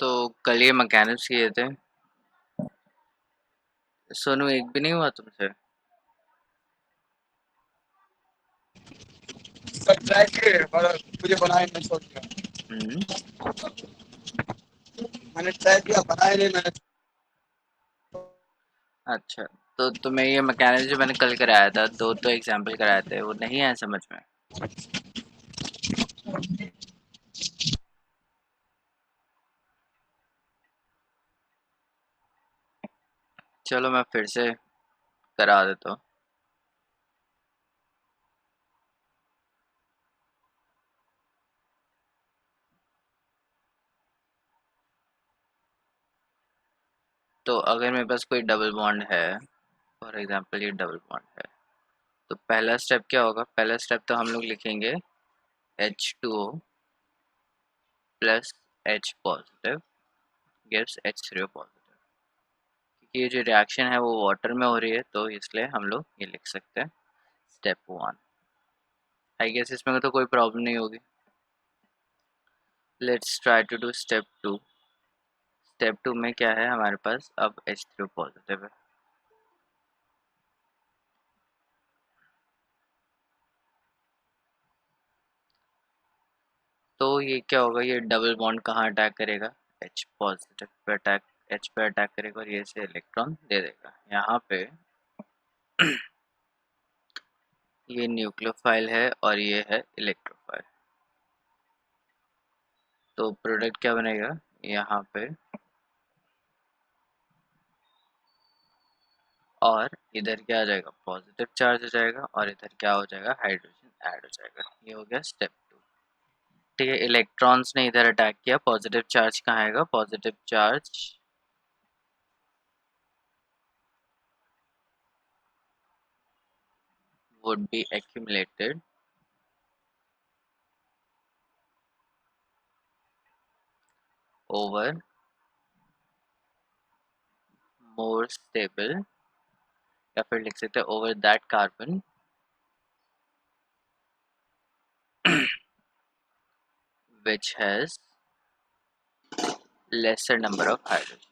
तो कल ये मैकेनिक्स किए थे। सोनू एक भी नहीं हुआ तुमसे? सर ट्राई किए पर मुझे बनाए नहीं छोड़ दिया। हम्म। मैंने ट्राई किया बनाए नहीं मैंने। अच्छा, तो तुम्हें ये मैकेनिक्स जो मैंने कल कराया था, दो तो एग्जाम्पल कराए थे, वो नहीं आया समझ में? चलो मैं फिर से करा देता हूँ। तो अगर मेरे पास कोई डबल बॉन्ड है, फॉर एग्जांपल ये डबल बॉन्ड है, तो पहला स्टेप क्या होगा? पहला स्टेप तो हम लोग लिखेंगे H2O plus H positive gives H3O positive. क्योंकि ये जो रिएक्शन है वो वाटर में हो रही है, तो इसलिए हम लोग ये लिख सकते हैं स्टेप 1। आई गेस इसमें तो कोई प्रॉब्लम नहीं होगी। Let's try to do step 2। Step 2 में क्या है हमारे पास? अब H3O पॉजिटिव है। तो ये क्या होगा? ये डबल बॉन्ड कहाँ अटैक करेगा? H positive pay attack, H पे अटैक करेगा और ये से इलेक्ट्रॉन दे देगा यहाँ पे। ये न्यूक्लियोफाइल है और ये है इलेक्ट्रोफाइल। तो प्रोडक्ट क्या बनेगा यहाँ पे? और इधर क्या आ जाएगा? पॉजिटिव चार्ज हो जाएगा और इधर क्या हो जाएगा? हाइड्रोजन ऐड हो जाएगा। ये हो गया स्टेप 2। ठीक है, इलेक्ट्रॉन्स ने इधर अटैक किया, पॉजिटिव चार्ज कहाँ आएगा? Positive charge would be accumulated over more stable, या फिर लिख सकते हैं over that carbon which has lesser number of hydrogen।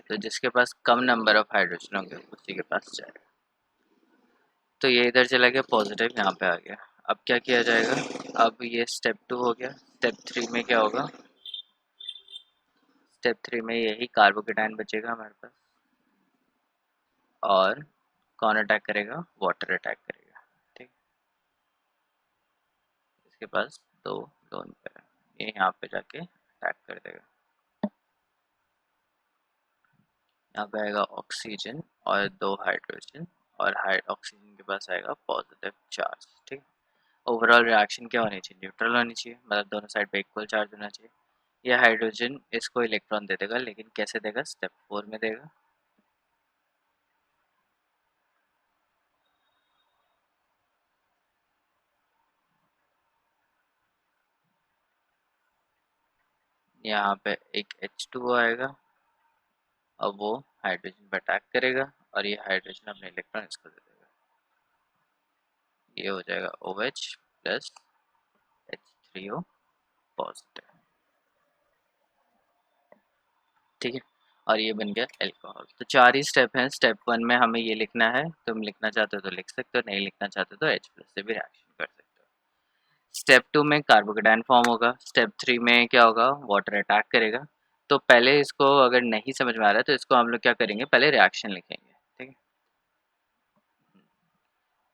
तो जिसके पास कम नंबर ऑफ हाइड्रोजन होंगे उसी के पास जाएगा। तो ये इधर चला गया, पॉजिटिव यहाँ पे आ गया। अब क्या किया जाएगा? अब ये स्टेप 2 हो गया। स्टेप 3 में क्या होगा? स्टेप 3 में यही कार्बोकेटाइन बचेगा हमारे पास, और कौन अटैक करेगा? वाटर अटैक करेगा। ठीक, इसके पास दो लोन पे है, ये यहाँ पे जाके अटैक कर देगा। यहाँ पे आएगा ऑक्सीजन और दो हाइड्रोजन, और ऑक्सीजन के पास आएगा पॉजिटिव चार्ज। ठीक, ओवरऑल रिएक्शन क्या होनी चाहिए? न्यूट्रल होनी चाहिए, मतलब दोनों साइड पे इक्वल चार्ज होना चाहिए। ये हाइड्रोजन इसको इलेक्ट्रॉन दे देगा, लेकिन कैसे देगा? स्टेप 4 में देगा। यहाँ पे एक H2O आएगा, अब वो हाइड्रोजन पे अटैक करेगा और ये हाइड्रोजन अपने इलेक्ट्रॉन इसको दे देगा। ये हो जाएगा OH प्लस H3O पॉजिटिव। ठीक है, और ये बन गया एल्कोहल। तो 4 ही स्टेप हैं। स्टेप 1 में हमें ये लिखना है, तुम लिखना चाहते हो तो लिख सकते हो, नहीं लिखना चाहते तो H प्लस से भी रिएक्शन कर सकते हो। स्टेप 2 में कार्बोकेटाइन फॉर्म होगा। स्टेप 3 में क्या होगा? वाटर अटैक करेगा। तो पहले इसको अगर नहीं समझ में आ रहा है तो इसको हम लोग क्या करेंगे? पहले रिएक्शन लिखेंगे। ठीक है,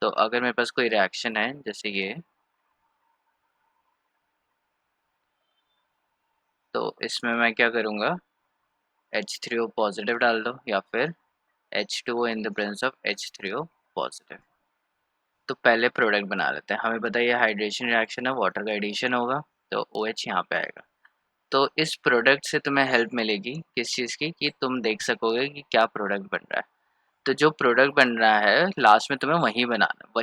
तो अगर मेरे पास कोई रिएक्शन है जैसे ये, तो इसमें मैं क्या करूँगा? H3O पॉजिटिव डाल दो या फिर H2O in the presence of H3O positive. तो पहले प्रोडक्ट बना लेते हैं। हमें पता है ये हाइड्रेशन रिएक्शन है, वाटर का एडिशन होगा, तो OH यहाँ पे आएगा। तो इस प्रोडक्ट से तुम्हें हेल्प मिलेगी किस चीज़ की? कि तुम देख सकोगे कि क्या प्रोडक्ट बन रहा है। तो जो प्रोडक्ट बन रहा है लास्ट में तुम्हें वही बनाना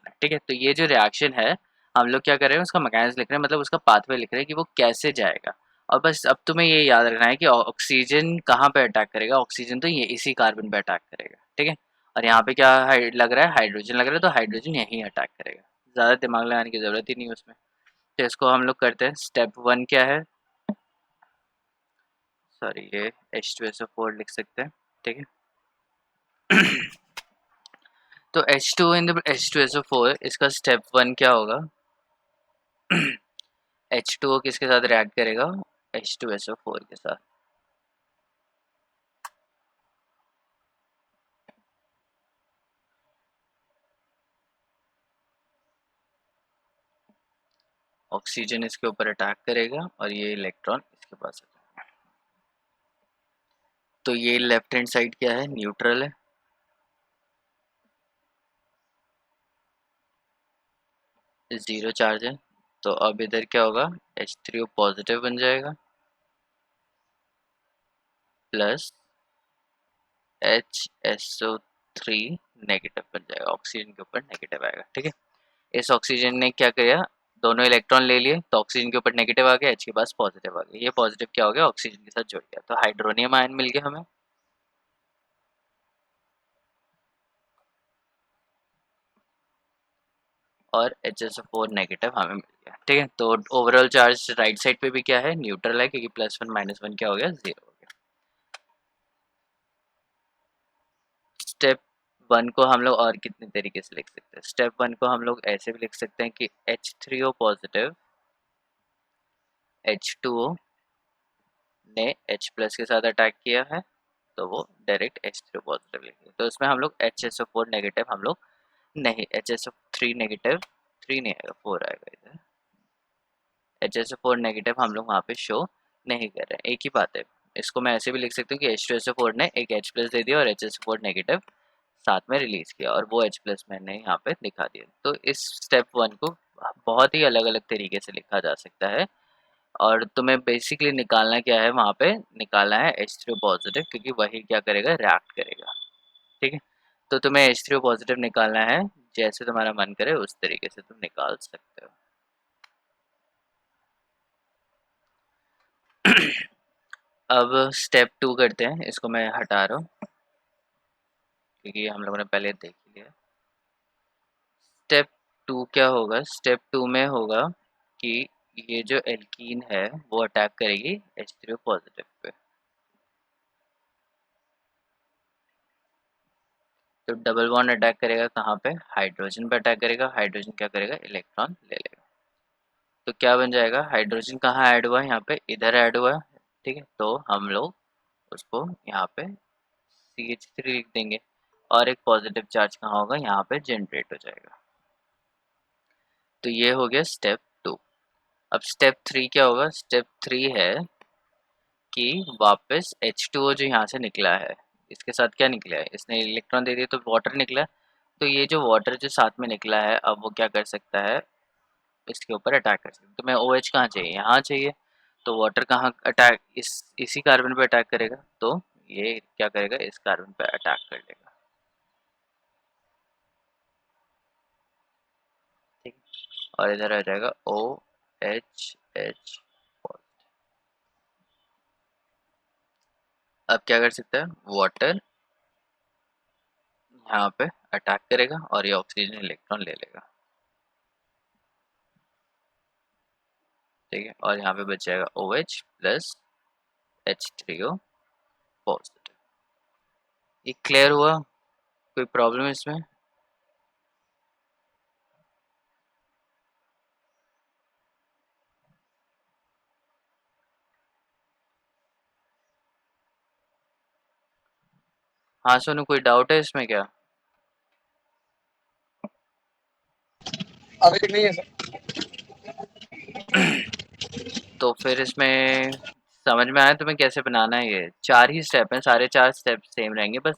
है। ठीक है, तो ये जो रिएक्शन है हम लोग क्या कर रहे हैं? उसका मैकेनिज्म लिख रहे हैं, मतलब उसका पाथवे लिख रहे हैं कि वो कैसे जाएगा। और बस अब तुम्हें ये याद रखना है कि ऑक्सीजन कहाँ पे अटैक करेगा? ऑक्सीजन तो ये इसी कार्बन पे अटैक करेगा। ठीक है, और यहाँ पे क्या लग रहा है? हाइड्रोजन लग रहा है, तो हाइड्रोजन यहीं अटैक करेगा। ज़्यादा दिमाग लगाने की ज़रूरत ही नहीं है उसमें। तो इसको हम लोग करते हैं। स्टेप 1 क्या है, सॉरी ये H2SO4 लिख सकते हैं, ठीक है। तो H2 इन द H2SO4, इसका स्टेप 1 क्या होगा, H2O किसके साथ रिएक्ट करेगा, H2SO4 के साथ। ऑक्सीजन इसके ऊपर अटैक करेगा और ये इलेक्ट्रॉन इसके पास है। तो ये लेफ्ट हैंड साइड क्या है, न्यूट्रल है, जीरो चार्ज है। तो अब इधर क्या होगा, H3O पॉजिटिव बन जाएगा प्लस HSO3 नेगेटिव बन जाएगा, ऑक्सीजन के ऊपर नेगेटिव आएगा, ठीक है। इस ऑक्सीजन ने क्या किया, दोनों इलेक्ट्रॉन ले लिए, तो ऑक्सीजन के ऊपर नेगेटिव आ गया, H के पास पॉजिटिव आ गया, ये पॉजिटिव क्या हो गया, ऑक्सीजन के साथ जुड़ गया, तो हाइड्रोनियम आयन मिल गया हमें। और HSO4 नेगेटिव हमें मिल गया, ठीक है। तो ओवरऑल चार्ज राइट साइड पे भी क्या है, न्यूट्रल है, क्योंकि +1 -1 क्या हो गया, 0 हो गया। स्टेप 1 को हम लोग और कितने तरीके से लिख सकते हैं, स्टेप 1 को हम लोग ऐसे भी लिख सकते हैं कि H3O पॉजिटिव H2O ने H+ के साथ अटैक किया है, तो वो डायरेक्ट H3O पॉजिटिव लिखेंगे। तो इसमें हम लोग HSO4 नेगेटिव हम लोग नहीं, HSO3 नेगेटिव, 3 नहीं आएगा, 4 आएगा इधर, HSO4 नेगेटिव हम लोग वहाँ पे शो नहीं कर रहे हैं, एक ही बात है। इसको मैं ऐसे भी लिख सकती हूँ कि H2SO4 ने एक H+ दे दिया और HSO4 नेगेटिव साथ में रिलीज किया, और वो H+ मैंने यहाँ पे दिखा दिया। तो इस स्टेप 1 को बहुत ही अलग अलग तरीके से लिखा जा सकता है, और तुम्हें बेसिकली निकालना क्या है, वहाँ पे निकालना है H3O पॉजिटिव, क्योंकि वही क्या करेगा, रिएक्ट करेगा, ठीक है। तो तुम्हें H3O पॉजिटिव निकालना है, जैसे तुम्हारा मन करे उस तरीके से तुम निकाल सकते हो। अब स्टेप 2 करते हैं, इसको मैं हटा रहा हूँ क्योंकि हम लोगों ने पहले देख लिया। स्टेप 2 क्या होगा, स्टेप 2 में होगा कि ये जो एल्कीन है वो अटैक करेगी H3O पॉजिटिव पे। तो डबल बॉन्ड अटैक करेगा कहाँ पे, हाइड्रोजन पे अटैक करेगा, हाइड्रोजन क्या करेगा, इलेक्ट्रॉन ले लेगा। तो क्या बन जाएगा, हाइड्रोजन कहाँ ऐड हुआ है, यहाँ पे इधर ऐड हुआ है, ठीक है। तो हम लोग उसको यहाँ पे CH3 लिख देंगे, और एक पॉजिटिव चार्ज कहाँ होगा, यहाँ पे जनरेट हो जाएगा। तो ये हो गया स्टेप 2। अब स्टेप 3 क्या होगा, स्टेप 3 है कि वापस H2O जो यहाँ से निकला है, इसके साथ क्या निकला है, इसने इलेक्ट्रॉन दे दिया तो वाटर निकला। तो ये जो वाटर जो साथ में निकला है, अब वो क्या कर सकता है, इसके ऊपर अटैक कर सकता है। तो मैं OH कहाँ चाहिए, यहाँ चाहिए, तो वाटर कहाँ अटैक, इसी कार्बन पे अटैक करेगा, तो ये क्या करेगा, इस कार्बन पे अटैक कर लेगा, ठीक है। और इधर आ जाएगा OH। अब क्या कर सकता है, वाटर यहाँ पे अटैक करेगा और ये ऑक्सीजन इलेक्ट्रॉन ले लेगा, ठीक है। और यहाँ पे बच जाएगा OH प्लस H3O पॉजिटिव। ये क्लियर हुआ, कोई प्रॉब्लम है इसमें। हाँ सोनू, कोई डाउट है इसमें क्या। अभी तक नहीं है सर। तो फिर इसमें समझ में आया तुम्हें कैसे बनाना है, ये 4 ही स्टेप हैं, सारे 4 स्टेप सेम रहेंगे, बस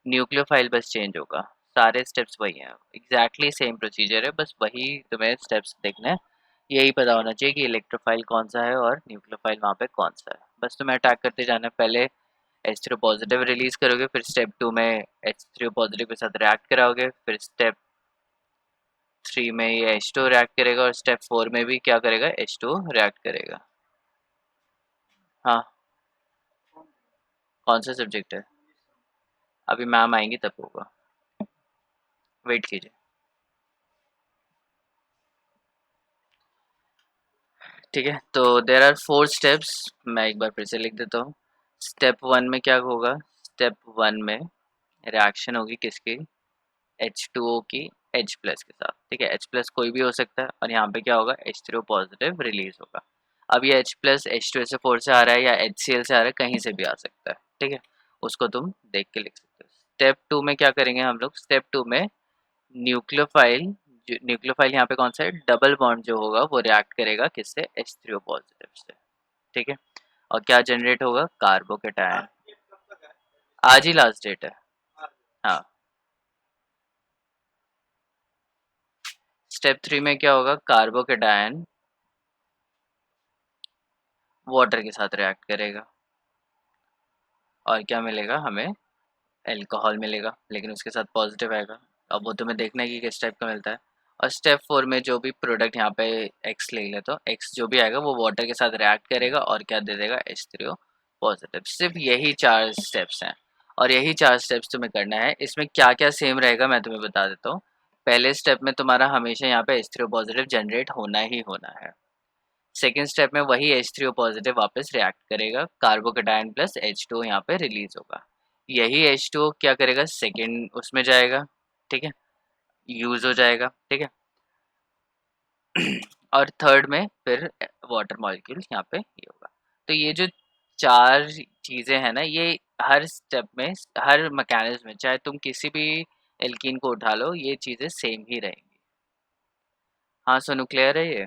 न्यूक्लियोफाइल बस चेंज होगा, सारे स्टेप्स वही हैं, एग्जैक्टली सेम प्रोसीजर है, बस वही तुम्हें स्टेप्स देखना है। यही पता होना चाहिए कि इलेक्ट्रोफाइल कौन सा है और न्यूक्लियोफाइल वहाँ पे कौन सा है, बस तुम्हें अटैक करते जाना है। पहले H3O पॉजिटिव रिलीज करोगे, फिर स्टेप 2 में H3O पॉजिटिव के साथ रिएक्ट कराओगे, फिर स्टेप 3 में ये H2O रिएक्ट करेगा, और स्टेप 4 में भी क्या करेगा, H2O रिएक्ट करेगा। हाँ, कौन सा सब्जेक्ट है, अभी मैम आएंगी तब होगा, वेट कीजिए। ठीक है, तो देर आर 4 स्टेप्स। मैं एक बार फिर से लिख देता हूँ। स्टेप 1 में क्या होगा? स्टेप 1 में रिएक्शन होगी किसकी? H2O की H प्लस के साथ। ठीक है, H प्लस कोई भी हो सकता है और यहाँ पे क्या होगा? H3O पॉजिटिव रिलीज होगा। अब ये H प्लस H2SO4 से आ रहा है या HCl से आ रहा है, कहीं से भी आ सकता है। ठीक है, उसको तुम देख के लिख सकते हो। स्टेप 2 में क्या करेंगे हम लोग? स्टेप 2 में न्यूक्लियोफाइल, जो न्यूक्लियोफाइल यहाँ पे कौन सा है? डबल बॉन्ड जो होगा वो रिएक्ट करेगा किससे? H3O पॉजिटिव से। ठीक है, और क्या जनरेट होगा? कार्बोकेटायन। आज ही लास्ट डेट है। हाँ। स्टेप 3 में क्या होगा? कार्बोकेटायन वाटर के साथ रिएक्ट करेगा और क्या मिलेगा हमें? अल्कोहल मिलेगा, लेकिन उसके साथ पॉजिटिव आएगा। अब वो तुम्हें देखना है कि किस टाइप का मिलता है। और स्टेप 4 में जो भी प्रोडक्ट यहाँ पे एक्स ले ले, तो एक्स जो भी आएगा वो वाटर के साथ रिएक्ट करेगा और क्या दे देगा? H3O positive. सिर्फ यही 4 स्टेप्स हैं और यही 4 स्टेप्स तुम्हें करना है। इसमें क्या क्या सेम रहेगा मैं तुम्हें बता देता हूँ। पहले स्टेप में तुम्हारा हमेशा यहाँ पे H3O पॉजिटिव जनरेट होना ही होना है। सेकेंड स्टेप में वही H3O पॉजिटिव वापस रिएक्ट करेगा, कार्बोकेटायन प्लस H2O यहाँ पे रिलीज होगा। यही H2O क्या करेगा? सेकेंड उसमें जाएगा। ठीक है, यूज हो जाएगा। ठीक है, और थर्ड में फिर वाटर मॉलिक्यूल यहाँ पे ये होगा। तो ये जो 4 चीजें हैं ना, ये हर स्टेप में, हर मैकेनिज्म में, चाहे तुम किसी भी एल्कीन को उठा लो, ये चीजें सेम ही रहेंगी। हाँ सोनू, क्लियर है ये?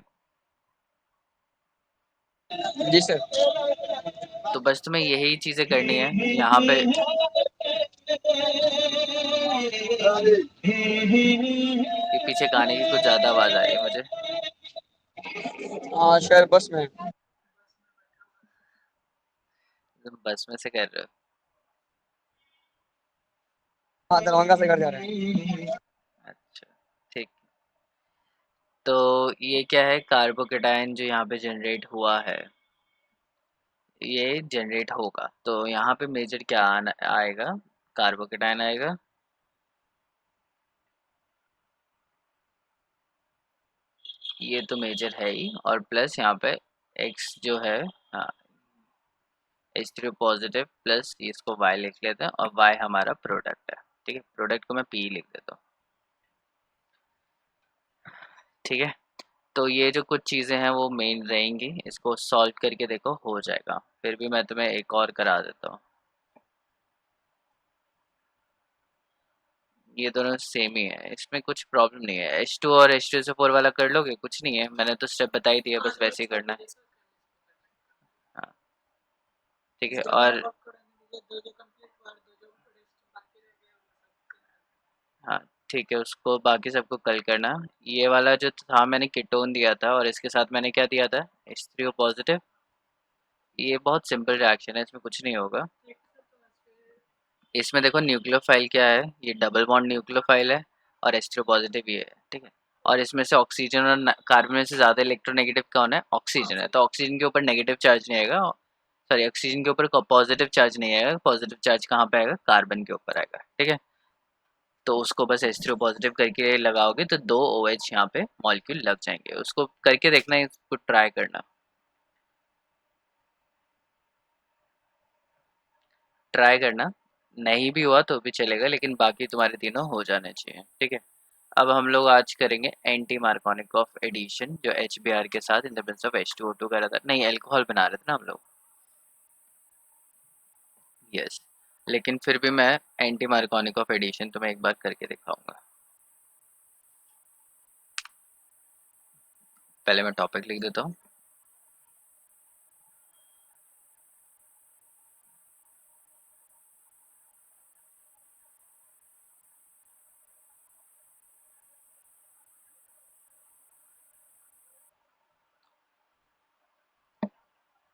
जी सर। तो बस तुम्हें यही चीजें करनी है यहाँ पे। ये पीछे गाने की कुछ ज्यादा आवाज आ रही है मुझे। हाँ शहर बस में। तुम बस में से कर रहे हो? हाँ दरभंगा से घर जा रहे हैं। अच्छा, ठीक। तो ये क्या है? कार्बोकेटायन जो यहाँ पे जनरेट हुआ है, ये जनरेट होगा, तो यहाँ पे मेजर क्या आएगा? कार्बोकेटायन आएगा। ये तो मेजर है ही, और प्लस यहाँ पे एक्स जो है, हाँ, H3O पॉजिटिव प्लस इसको Y लिख लेते हैं और Y हमारा प्रोडक्ट है। ठीक है, प्रोडक्ट को मैं P लिख देता हूँ। ठीक है, तो ये जो कुछ चीज़ें हैं वो मेन रहेंगी, इसको सॉल्व करके देखो, हो जाएगा। फिर भी मैं तुम्हें एक और करा देता हूँ। ये दोनों सेम ही है, इसमें कुछ प्रॉब्लम नहीं है। H2 और H2SO4 वाला कर लोगे, कुछ नहीं है, मैंने तो स्टेप बता ही दिया, बस वैसे ही करना है। हाँ, ठीक है। और हाँ, ठीक है, उसको बाकी सबको कल करना। ये वाला जो था मैंने कीटोन दिया था और इसके साथ मैंने क्या दिया था? H3O positive. ये बहुत सिंपल रिएक्शन है, इसमें कुछ नहीं होगा। इसमें देखो न्यूक्लियोफाइल क्या है? ये डबल बॉन्ड न्यूक्लियोफाइल है और H3O पॉजिटिव ये है। ठीक है, और इसमें से ऑक्सीजन और कार्बन में से ज़्यादा इलेक्ट्रोनेगेटिव कौन है? ऑक्सीजन है, तो ऑक्सीजन के ऊपर नेगेटिव चार्ज नहीं आएगा। सॉरी, ऑक्सीजन के ऊपर पॉजिटिव चार्ज नहीं आएगा। पॉजिटिव चार्ज कहाँ पे आएगा? कार्बन के ऊपर आएगा। ठीक है, तो उसको बस H3O पॉजिटिव करके लगाओगे तो 2 OH यहाँ पे मॉलिक्यूल लग जाएंगे। उसको करके देखना, इसको ट्राई करना। ट्राई करना, नहीं भी हुआ तो भी चलेगा, लेकिन बाकी तुम्हारे तीनों हो जाने चाहिए। ठीक है, अब हम लोग आज करेंगे एंटी मार्कोनिक ऑफ एडिशन, जो HBr के साथ in the presence of H2O2 करा था। नहीं, अल्कोहल बना रहे थे ना हम लोग। यस, लेकिन फिर भी मैं एंटी मार्कोनिक ऑफ एडिशन तुम्हें एक बार करके दिखाऊंगा। पहले मैं टॉपिक लिख देता हूँ।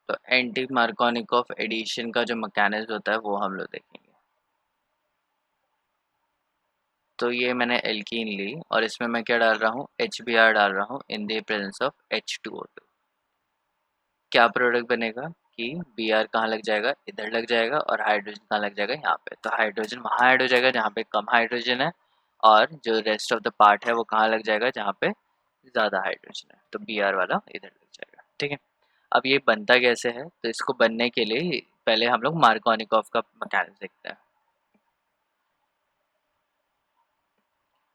तो एंटी मार्कोनिक ऑफ एडिशन का जो मैकेनिज्म होता है वो हम लोग देखेंगे। तो ये मैंने एल्कीन ली और इसमें मैं क्या डाल रहा हूँ? HBr डाल रहा हूँ in the presence of H2O2। क्या प्रोडक्ट बनेगा कि Br कहाँ लग जाएगा? इधर लग जाएगा, और हाइड्रोजन कहाँ लग जाएगा? यहाँ पे। तो हाइड्रोजन वहाँ ऐड हो जाएगा जहाँ पे कम हाइड्रोजन है, और जो रेस्ट ऑफ द पार्ट है वो कहाँ लग जाएगा? जहाँ पे ज़्यादा हाइड्रोजन है। तो Br वाला इधर लग जाएगा। ठीक है। अब ये बनता कैसे है, तो इसको बनने के लिए पहले हम लोग मार्कोनिकॉफ का मैकेनिज्म देखते हैं।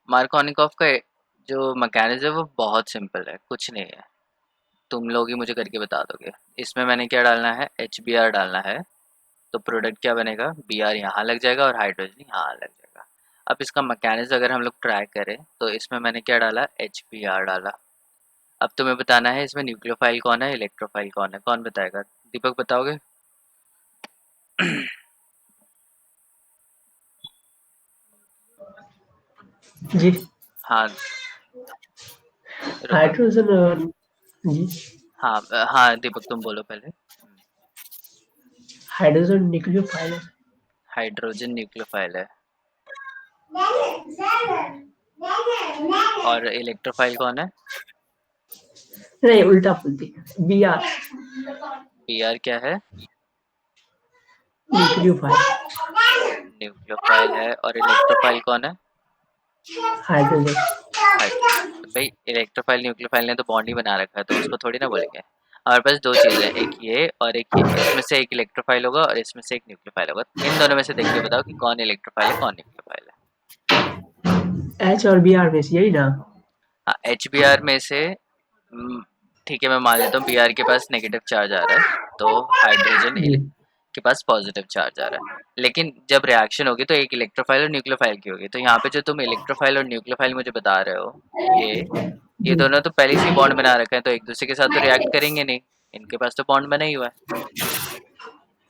मार्कोनिकॉफ का जो मैकेनिज्म है वो बहुत सिंपल है, कुछ नहीं है, तुम लोग ही मुझे करके बता दोगे। इसमें मैंने क्या डालना है, HBr डालना है, तो प्रोडक्ट क्या बनेगा, Br यहाँ लग जाएगा और हाइड्रोजन यहाँ लग जाएगा। अब इसका मैकेनिज्म अगर हम लोग ट्राई करें तो इसमें मैंने क्या डाला, HBr डाला। अब तुम्हें बताना है इसमें न्यूक्लियोफाइल कौन है, इलेक्ट्रोफाइल कौन है, कौन बताएगा, दीपक बताओगे? जी। हाँ, रुको। हाइड्रोजन और जी हाँ हाँ दीपक तुम बोलो पहले। हाइड्रोजन न्यूक्लियोफाइल है। हाइड्रोजन न्यूक्लियोफाइल है। और इलेक्ट्रोफाइल कौन है? नहीं, उल्टा पुल्टी। Br Br क्या है? न्यूक्लियोफाइल। न्यूक्लियोफाइल है। और इलेक्ट्रोफाइल कौन है? हाइड्रोजन। हाइड्रोजन। तो भाई इलेक्ट्रोफाइल न्यूक्लियोफाइल ने तो बॉन्ड ही बना रखा है, तो उसको थोड़ी ना बोलेंगे। हमारे पास दो चीज़ें हैं, एक ये और एक ये, इसमें से एक इलेक्ट्रोफाइल होगा और इसमें से एक न्यूक्लियोफाइल होगा। इन दोनों में से देख के बताओ कि कौन इलेक्ट्रोफाइल है कौन न्यूक्लियोफाइल है। H और Br में से यही ना? हाँ, HBr में से ठीक है, मैं मान लेता हूँ Br के पास नेगेटिव चार्ज आ रहा है, तो हाइड्रोजन जी। के पास पॉजिटिव चार्ज आ रहा है। लेकिन जब रिएक्शन होगी तो एक इलेक्ट्रोफाइल और न्यूक्लियोफाइल की होगी, तो यहाँ पे जो तुम इलेक्ट्रोफाइल और न्यूक्लियोफाइल मुझे बता रहे हो, ये जी। दोनों तो पहले से ही बॉन्ड बना रखे हैं, तो एक दूसरे के साथ तो रिएक्ट करेंगे नहीं, इनके पास तो बॉन्ड बना ही हुआ है।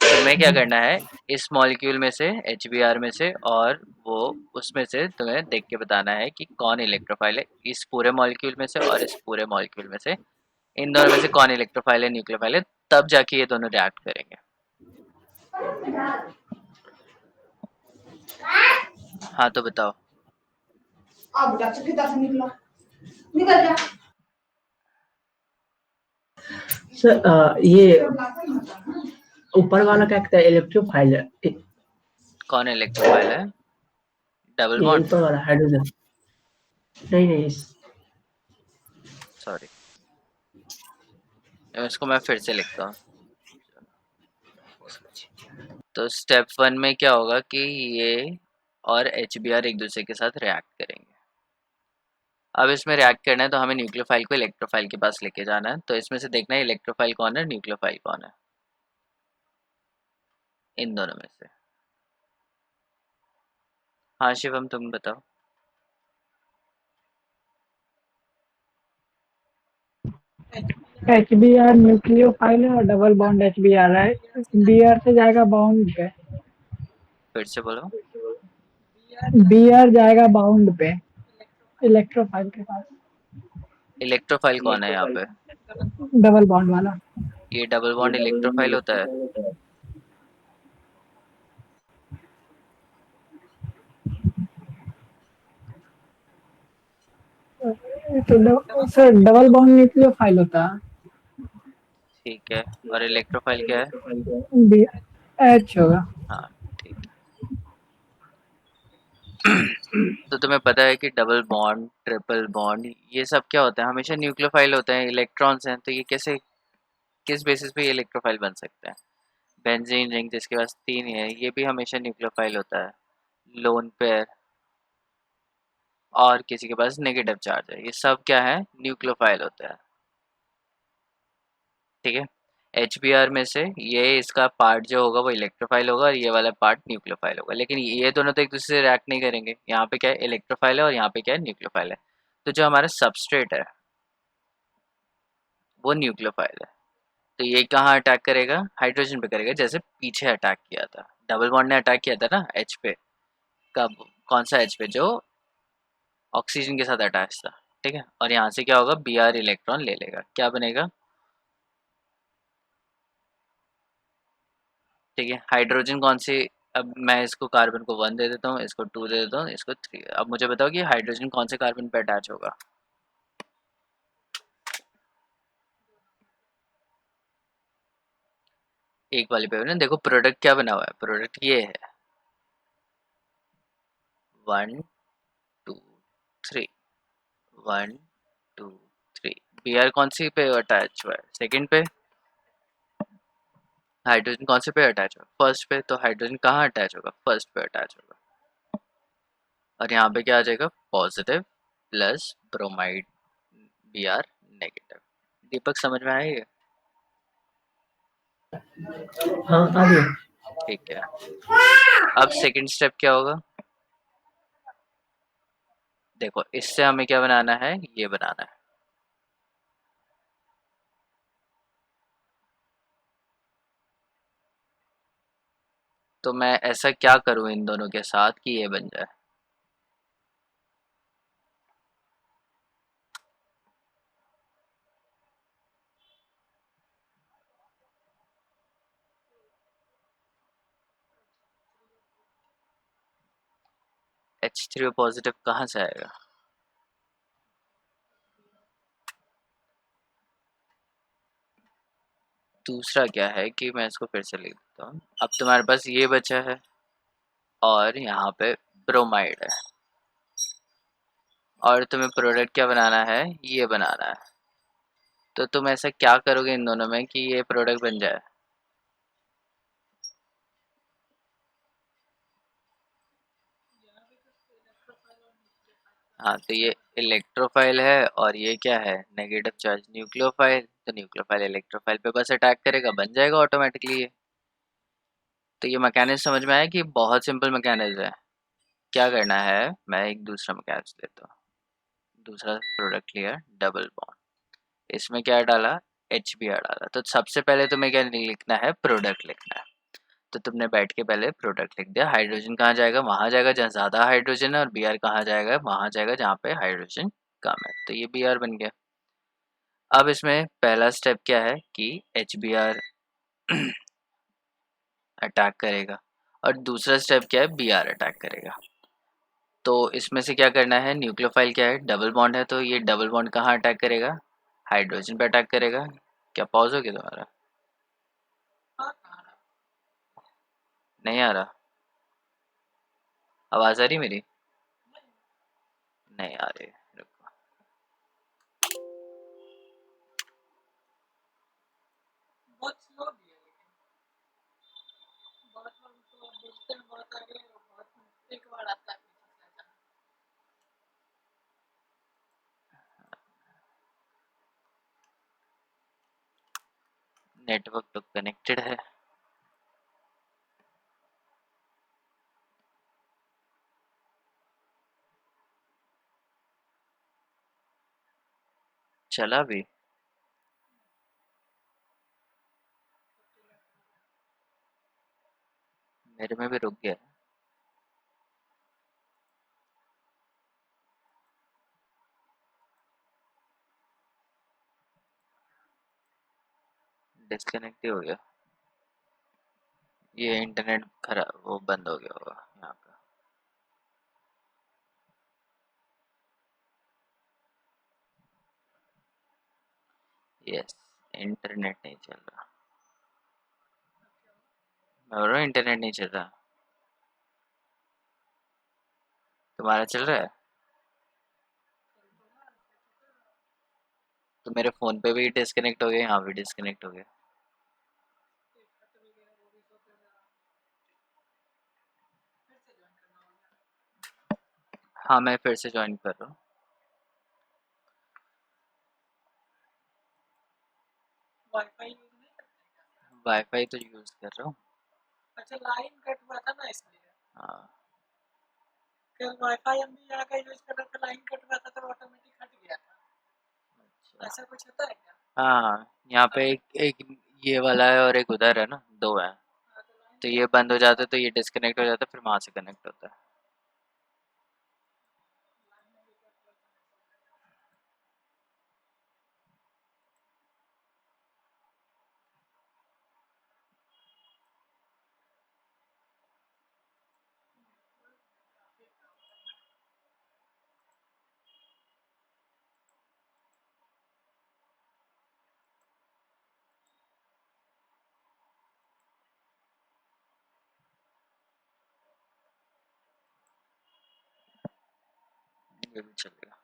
तुम्हें क्या जी। करना है, इस मॉलिक्यूल में से HBr में से और वो उसमें से तुम्हें देख के बताना है कि कौन इलेक्ट्रोफाइल है, इस पूरे मॉलिक्यूल में से और इस पूरे मॉलिक्यूल में से, इन दोनों में से कौन इलेक्ट्रोफाइल है न्यूक्लियोफाइल है, तब जाके ये दोनों रिएक्ट करेंगे। हाँ तो बताओ। अब जा किधर से निकला, निकल जा। सर ये ऊपर वाला क्या कहता है, इलेक्ट्रोफाइल है। कौन इलेक्ट्रोफाइल है? डबल ये बॉन्ड। ऊपर वाला हाइड्रोजन। नहीं नहीं सॉरी, इसको मैं फिर से लिखता हूँ। तो स्टेप 1 में क्या होगा कि ये और HBr एक दूसरे के साथ रिएक्ट करेंगे। अब इसमें रिएक्ट करना है तो हमें न्यूक्लियोफाइल को इलेक्ट्रोफाइल के पास लेके जाना है, तो इसमें से देखना है इलेक्ट्रोफाइल कौन है न्यूक्लियोफाइल कौन है, इन दोनों में से। हाँ शिवम तुम बताओ। HBr न्यूक्लियोफाइल है और डबल बॉन्ड HBr है। Br से जाएगा बाउंड पे। फिर से बोलो। Br जाएगा बाउंड पे इलेक्ट्रोफाइल के पास, इलेक्ट्रोफाइल कौन है यहाँ पे? डबल बॉन्ड वाला। ये डबल बॉन्ड इलेक्ट्रोफाइल होता है? तो सर डबल बॉन्ड न्यूक्लियोफाइल होता है। ठीक है, और इलेक्ट्रोफाइल क्या है? बी H होगा। हाँ ठीक है। तो तुम्हें पता है कि डबल बॉन्ड ट्रिपल बॉन्ड ये सब क्या होता है, हमेशा न्यूक्लियोफाइल होते हैं, इलेक्ट्रॉन्स हैं, तो ये कैसे, किस बेसिस पे ये इलेक्ट्रोफाइल बन सकते हैं? बेंजीन रिंग जिसके पास 3 है, ये भी हमेशा न्यूक्लियोफाइल होता है। लोन पेयर, और किसी के पास नेगेटिव चार्ज है, ये सब क्या है, न्यूक्लियोफाइल होता है। ठीक है। HBr में से ये इसका पार्ट जो होगा वो इलेक्ट्रोफाइल होगा और ये वाला पार्ट न्यूक्लियोफाइल होगा, लेकिन ये दोनों तो एक दूसरे से रिएक्ट नहीं करेंगे। यहाँ पे क्या है, इलेक्ट्रोफाइल है और यहाँ पे क्या है, न्यूक्लियोफाइल है। तो जो हमारा सबस्ट्रेट है वो न्यूक्लियोफाइल है, तो ये कहाँ अटैक करेगा, हाइड्रोजन पे करेगा, जैसे पीछे अटैक किया था डबल बॉन्ड ने, अटैक किया था ना H पे। कब, कौन सा H पे, जो ऑक्सीजन के साथ अटैच था। ठीक है, और यहाँ से क्या होगा, Br इलेक्ट्रॉन ले लेगा, क्या बनेगा, ठीक है। हाइड्रोजन कौन सी, अब मैं इसको कार्बन को 1 दे देता हूँ, इसको 2 दे देता हूँ, इसको 3। अब मुझे बताओ कि हाइड्रोजन कौन से कार्बन पे अटैच होगा। एक वाले पे ना, देखो प्रोडक्ट क्या बना हुआ है, प्रोडक्ट ये है 1 2 3, 1 2 3, Br कौन सी पे अटैच हुआ है? सेकंड पे। हाइड्रोजन कौन से पे अटैच होगा? फर्स्ट पे। तो हाइड्रोजन कहाँ अटैच होगा? फर्स्ट पे अटैच होगा। और यहाँ पे क्या आ जाएगा? Positive plus bromide Br negative. Deepak समझ में आया ये? हाँ आ गया। ठीक है। अब सेकंड स्टेप क्या होगा? देखो इससे हमें क्या बनाना है? ये बनाना है। तो मैं ऐसा क्या करूं इन दोनों के साथ कि ये बन जाए? H3O पॉजिटिव कहाँ से आएगा? दूसरा क्या है कि मैं इसको फिर से लिख देता हूँ। अब तुम्हारे पास ये बचा है और यहाँ पे ब्रोमाइड है, और तुम्हें प्रोडक्ट क्या बनाना है? ये बनाना है। तो तुम ऐसा क्या करोगे इन दोनों में कि ये प्रोडक्ट बन जाए? हाँ, तो ये इलेक्ट्रोफाइल है और ये क्या है? Negative charge nucleophile. तो न्यूक्लियोफाइल इलेक्ट्रोफाइल पे बस अटैक करेगा, बन जाएगा ऑटोमेटिकली ये। तो ये मैकेनिज्म समझ में आया कि बहुत सिंपल मैकेनिज्म है। क्या करना है? मैं एक दूसरा मैकेनिज्म लेता हूँ। दूसरा प्रोडक्ट लिया, डबल बॉन्ड। इसमें क्या डाला? HBr डाला। तो सबसे पहले तुम्हें क्या लिखना है? प्रोडक्ट लिखना है। तो तुमने बैठ के पहले प्रोडक्ट लिख दिया। हाइड्रोजन कहाँ जाएगा? वहाँ जाएगा जहाँ ज़्यादा हाइड्रोजन है। और Br कहाँ जाएगा? वहाँ जाएगा जहाँ पे हाइड्रोजन कम है। तो ये Br बन गया। अब इसमें पहला स्टेप क्या है कि HBr अटैक करेगा, और दूसरा स्टेप क्या है? Br अटैक करेगा। तो इसमें से क्या करना है? न्यूक्लियोफाइल क्या है? डबल बॉन्ड है। तो ये डबल बॉन्ड कहाँ अटैक करेगा? हाइड्रोजन पे अटैक करेगा। क्या पॉज हो गया तुम्हारा? नहीं आ रहा? आवाज़ आ रही मेरी? नहीं आ रही, रुको। नेटवर्क तो कनेक्टेड है। चला भी? मेरे में भी रुक गया। डिस्कनेक्ट ही हो गया। ये इंटरनेट खराब, वो बंद हो गया होगा यहाँ का। यस, इंटरनेट नहीं चल रहा। मैं बोल रहा हूँ इंटरनेट नहीं चल रहा। तुम्हारा चल रहा है? तो मेरे फ़ोन पे भी डिस्कनेक्ट हो गया, यहाँ भी डिस्कनेक्ट हो गया। हाँ, मैं फिर से ज्वाइन कर रहा हूँ। वाईफाई तो यूज़ कर रहा हूँ। अच्छा, लाइन कट हुआ था ना इसलिए। हाँ। कल वाईफाई हम भी यहाँ का यूज कर रहे थे, लाइन कट हुआ था तो ऑटोमेटिक हट गया था। ऐसा कुछ होता है क्या? हाँ, यहाँ पे एक एक ये वाला है और एक उधर है ना, दो है। हाँ, तो लाइन तो ये बंद हो जाता है तो ये डिस्कनेक्ट हो जाता है, फिर वहाँ से कनेक्ट होता है। ये भी चलेगा।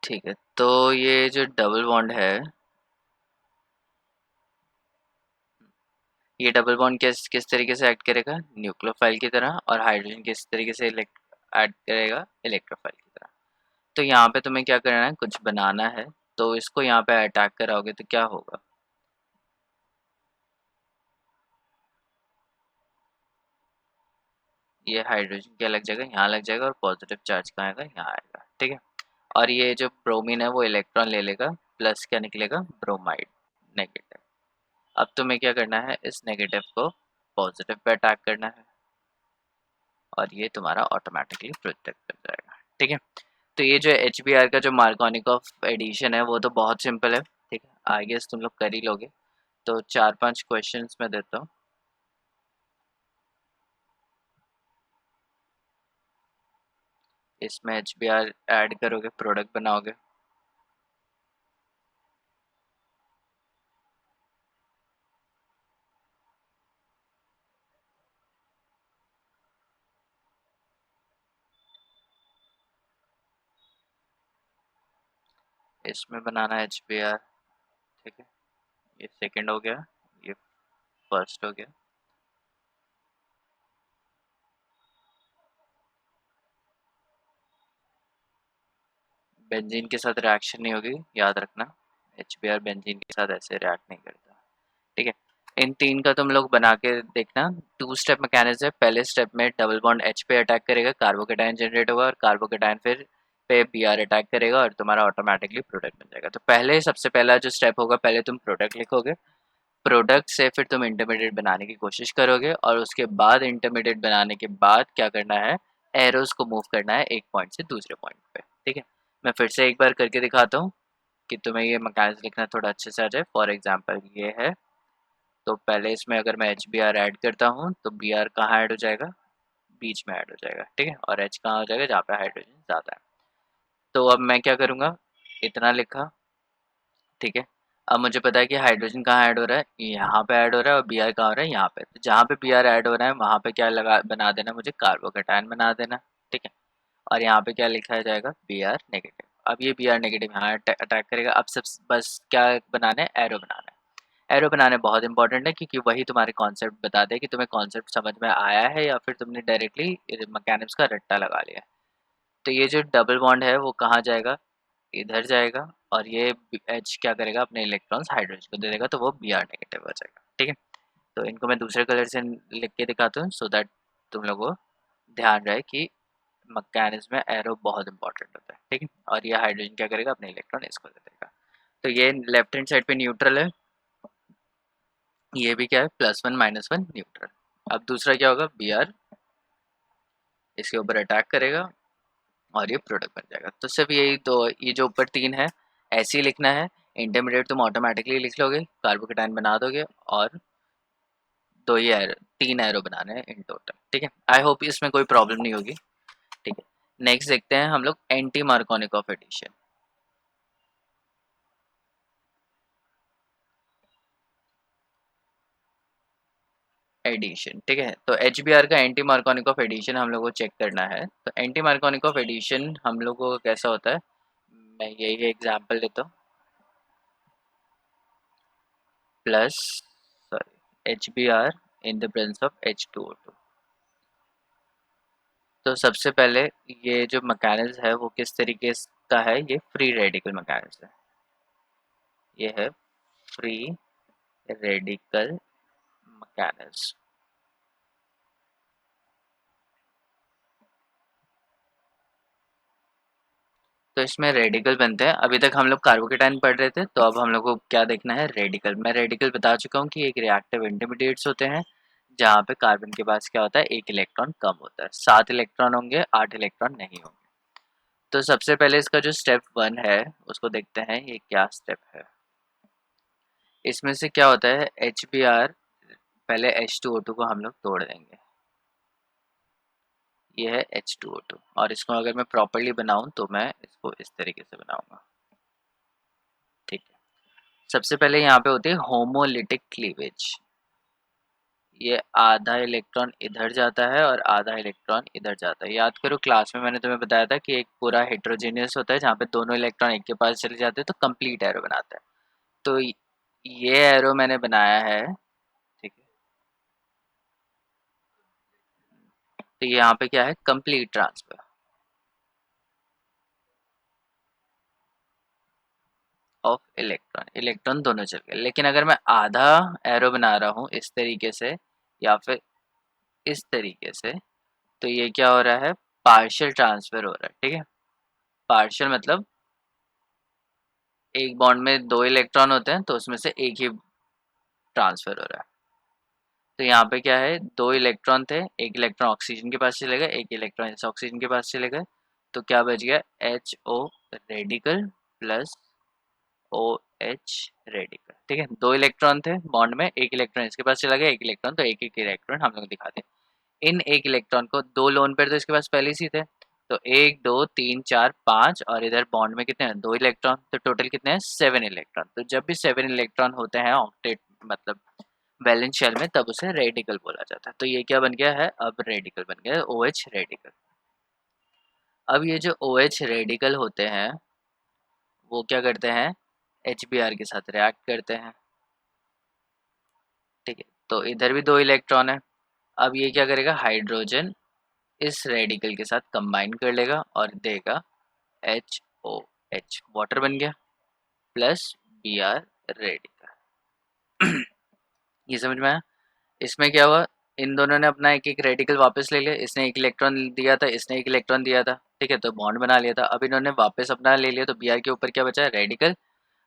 ठीक है, तो ये जो डबल बॉन्ड है, ये डबल बॉन्ड किस किस तरीके से एक्ट करेगा, न्यूक्लियोफाइल की तरह, और हाइड्रोजन किस तरीके से एक्ट करेगा, इलेक्ट्रोफाइल की तरह। तो यहाँ पे तुम्हें क्या करना है, कुछ बनाना है, तो इसको यहाँ पे अटैक कराओगे तो क्या होगा, ये हाइड्रोजन क्या लग जाएगा, यहाँ लग जाएगा, और पॉजिटिव चार्ज कहाँ आएगा, यहाँ आएगा। ठीक है, और ये जो ब्रोमीन है वो इलेक्ट्रॉन ले लेगा, प्लस क्या निकलेगा, ब्रोमाइड, नेगेटिव। अब तुम्हें क्या करना है, इस नेगेटिव को पॉजिटिव पे अटैक करना है, और ये तुम्हारा ऑटोमेटिकली प्रोटेक्ट कर जाएगा। ठीक है, तो ये जो HBr का जो मार्कोनिकॉफ एडिशन है वो तो बहुत सिंपल है। ठीक है, आई गेस तुम लोग कर ही लोगे। तो 4-5 क्वेश्चंस मैं देता हूँ। इसमें HBr ऐड करोगे, प्रोडक्ट बनाओगे। इसमें बनाना है HBr। ठीक है, ये सेकंड हो गया, ये फर्स्ट हो गया। बेंजीन के साथ रिएक्शन नहीं होगी, याद रखना। HBr बेंजीन के साथ ऐसे रिएक्ट नहीं करता। ठीक है, इन तीन का तुम लोग बना के देखना। 2 स्टेप मैकेनिज्म है। पहले स्टेप में डबल बॉन्ड H पे अटैक करेगा, कार्बोकेटाइन जनरेट होगा, और कार्बोकेटाइन फिर पे Br अटैक करेगा, और तुम्हारा ऑटोमेटिकली प्रोडक्ट बन जाएगा। तो पहले सबसे पहला जो स्टेप होगा, पहले तुम प्रोडक्ट लिखोगे, प्रोडक्ट से फिर तुम इंटरमीडिएट बनाने की कोशिश करोगे, और उसके बाद इंटरमीडिएट बनाने के बाद क्या करना है, एरोज को मूव करना है एक पॉइंट से दूसरे पॉइंट पे। ठीक है, मैं फिर से एक बार करके दिखाता हूँ कि तुम्हें ये मैकेनिज्म लिखना थोड़ा अच्छे से आ जाए। फॉर एग्जाम्पल ये है, तो पहले इसमें अगर मैं HBr ऐड करता हूँ तो Br कहाँ ऐड हो जाएगा, बीच में ऐड हो जाएगा। ठीक है, और H कहाँ हो जाएगा, जहाँ पे हाइड्रोजन ज़्यादा है। तो अब मैं क्या करूँगा, इतना लिखा। ठीक है, अब मुझे पता है कि हाइड्रोजन कहाँ ऐड हो रहा है, यहाँ पे ऐड हो रहा है, और Br कहाँ हो रहा है, यहाँ पे। तो जहाँ पे Br ऐड हो रहा है वहाँ पे क्या लगा बना देना, मुझे कार्बोकेटाइन बना देना। ठीक है, और यहाँ पे क्या लिखा जाएगा, Br नेगेटिव। अब ये Br नेगेटिव यहाँ अटैक करेगा। अब सब बस क्या बनाना है, एरो बनाना है। एरो बनाना बहुत इंपॉर्टेंट है, क्योंकि वही तुम्हारे कॉन्सेप्ट बता दे कि तुम्हें कॉन्सेप्ट समझ में आया है या फिर तुमने डायरेक्टली मैकेनिक्स का रट्टा लगा लिया है। तो ये जो डबल बॉन्ड है वो कहाँ जाएगा, इधर जाएगा, और ये H क्या करेगा, अपने इलेक्ट्रॉन्स हाइड्रोजन को दे देगा, तो वो Br नेगेटिव हो जाएगा। ठीक है, तो इनको मैं दूसरे कलर से लिख के दिखाता हूँ, सो दैट तुम लोगों को ध्यान रहे कि मैकेनिज्म में एरो बहुत इंपॉर्टेंट होता है। ठीक है, और ये हाइड्रोजन क्या करेगा, अपने इलेक्ट्रॉन इसको दे देगा। तो ये लेफ्ट हैंड साइड पे न्यूट्रल है, ये भी क्या है, +1 -1 न्यूट्रल। अब दूसरा क्या होगा, Br इसके ऊपर अटैक करेगा, और ये प्रोडक्ट बन जाएगा। तो सिर्फ यही दो, ये जो ऊपर 3 है ऐसे ही लिखना है। इंटरमीडिएट तुम ऑटोमेटिकली लिख लोगे, कार्बोकेटाइन बना दोगे, और 3 एरो बनाने हैं इन टोटल। ठीक है, आई होप इसमें कोई प्रॉब्लम नहीं होगी। ठीक है, नेक्स्ट देखते हैं हम लोग एंटी मार्कोनिकॉफ एडिशन। एडिशन, ठीक है, तो HBr का एंटी मार्कोनिकॉफ एडिशन हम लोग को चेक करना है। तो एंटी मार्कोनिकॉफ एडिशन हम लोगों को कैसा होता है, मैं यही एग्जांपल लेता हूँ, plus sorry HBr in the presence of H2O2। तो सबसे पहले ये जो मैकेनिज्म है वो किस तरीके का है, ये फ्री रेडिकल मैकेनिज्म है। ये है फ्री रेडिकल मैकेनिज्म। तो इसमें रेडिकल बनते हैं। अभी तक हम लोग कार्बोकेटाइन पढ़ रहे थे, तो अब हम लोग को क्या देखना है, रेडिकल। मैं रेडिकल बता चुका हूँ कि एक रिएक्टिव इंटरमीडिएट्स होते हैं जहाँ पे कार्बन के पास क्या होता है, 1 इलेक्ट्रॉन कम होता है। 7 इलेक्ट्रॉन होंगे, 8 इलेक्ट्रॉन नहीं होंगे। तो सबसे पहले इसका जो स्टेप 1 है उसको देखते हैं, ये क्या स्टेप है। इसमें से क्या होता है, HBr पहले H2O2 को हम लोग तोड़ देंगे। ये है H2O2, और इसको अगर मैं प्रॉपरली बनाऊं तो मैं इसको इस तरीके से बनाऊंगा। ठीक है, सबसे पहले यहाँ पे होती है होमोलिटिक क्लीवेज। ये आधा इलेक्ट्रॉन इधर जाता है और आधा इलेक्ट्रॉन इधर जाता है। याद करो क्लास में मैंने तुम्हें बताया था कि एक पूरा हेट्रोजेनियस होता है जहाँ पे दोनों इलेक्ट्रॉन एक के पास चले जाते हैं तो कंप्लीट एरो बनाता है। तो ये एरो मैंने बनाया है, ठीक है। तो यहाँ पे क्या है, complete transfer of electron, electron दोनों चल गए। लेकिन अगर मैं आधा एरो बना रहा हूँ इस तरीके से या फिर इस तरीके से, तो ये क्या हो रहा है, पार्शियल ट्रांसफर हो रहा है, ठीक है। पार्शियल मतलब एक बॉन्ड में 2 इलेक्ट्रॉन होते हैं तो उसमें से एक ही ट्रांसफर हो रहा है। तो यहाँ पे क्या है, 2 इलेक्ट्रॉन थे, एक इलेक्ट्रॉन ऑक्सीजन के पास चले गए, एक इलेक्ट्रॉन इस ऑक्सीजन के पास चले गए, तो क्या बच गया, HO radical plus OH radical, ठीक है। 2 इलेक्ट्रॉन थे बॉन्ड में, एक इलेक्ट्रॉन इसके पास चला गया, एक इलेक्ट्रॉन, तो एक एक इलेक्ट्रॉन हम लोग दिखा दें। इन एक इलेक्ट्रॉन को 2 लोन पेयर तो इसके पास पहले से थे, तो 1 2 3 4 5 और इधर बॉन्ड में कितने हैं, 2 इलेक्ट्रॉन, तो टोटल कितने हैं, 7 इलेक्ट्रॉन। तो जब भी 7 इलेक्ट्रॉन होते हैं ऑक्टेट मतलब वैलेंस शेल में, तब उसे रेडिकल बोला जाता है। तो ये क्या बन गया है, अब रेडिकल बन गया है, OH रेडिकल। अब ये जो OH रेडिकल होते हैं वो क्या करते हैं, HBr के साथ रिएक्ट करते हैं, ठीक है। तो इधर भी 2 इलेक्ट्रॉन है, अब ये क्या करेगा, हाइड्रोजन इस रेडिकल के साथ कंबाइन कर लेगा और देगा HOH, वाटर बन गया, प्लस Br रेडिकल। ये समझ में आया। इसमें क्या हुआ, इन दोनों ने अपना एक एक रेडिकल वापस ले लिया, इसने एक इलेक्ट्रॉन दिया था, इसने एक इलेक्ट्रॉन दिया था, ठीक है, तो बॉन्ड बना लिया था। अब इन्होंने वापस अपना ले लिया, तो Br के ऊपर क्या बचा है, रेडिकल,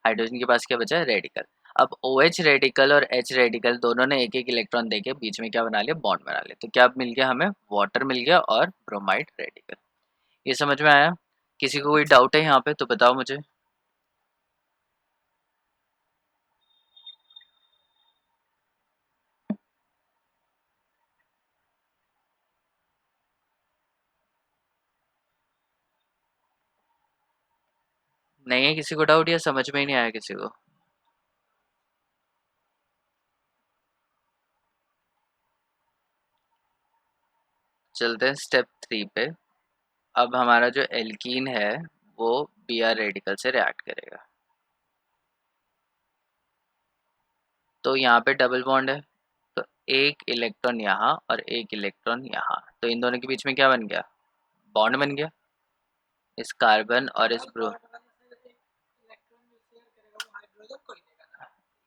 हाइड्रोजन के पास क्या बचा है, रेडिकल। अब OH रेडिकल और H रेडिकल दोनों ने एक एक इलेक्ट्रॉन देके बीच में क्या बना लिया, बॉन्ड बना लिया। तो क्या मिल गया हमें, वाटर मिल गया और ब्रोमाइड रेडिकल। ये समझ में आया। किसी को कोई डाउट है यहाँ पे तो बताओ मुझे। नहीं है किसी को डाउट, या समझ में ही नहीं आया किसी को। चलते हैं स्टेप 3 पे। अब हमारा जो एल्कीन है वो Br रेडिकल से रिएक्ट करेगा। तो यहाँ पे डबल बॉन्ड है, तो एक इलेक्ट्रॉन यहाँ और एक इलेक्ट्रॉन यहाँ, तो इन दोनों के बीच में क्या बन गया, बॉन्ड बन गया। इस कार्बन और इस ब्रो,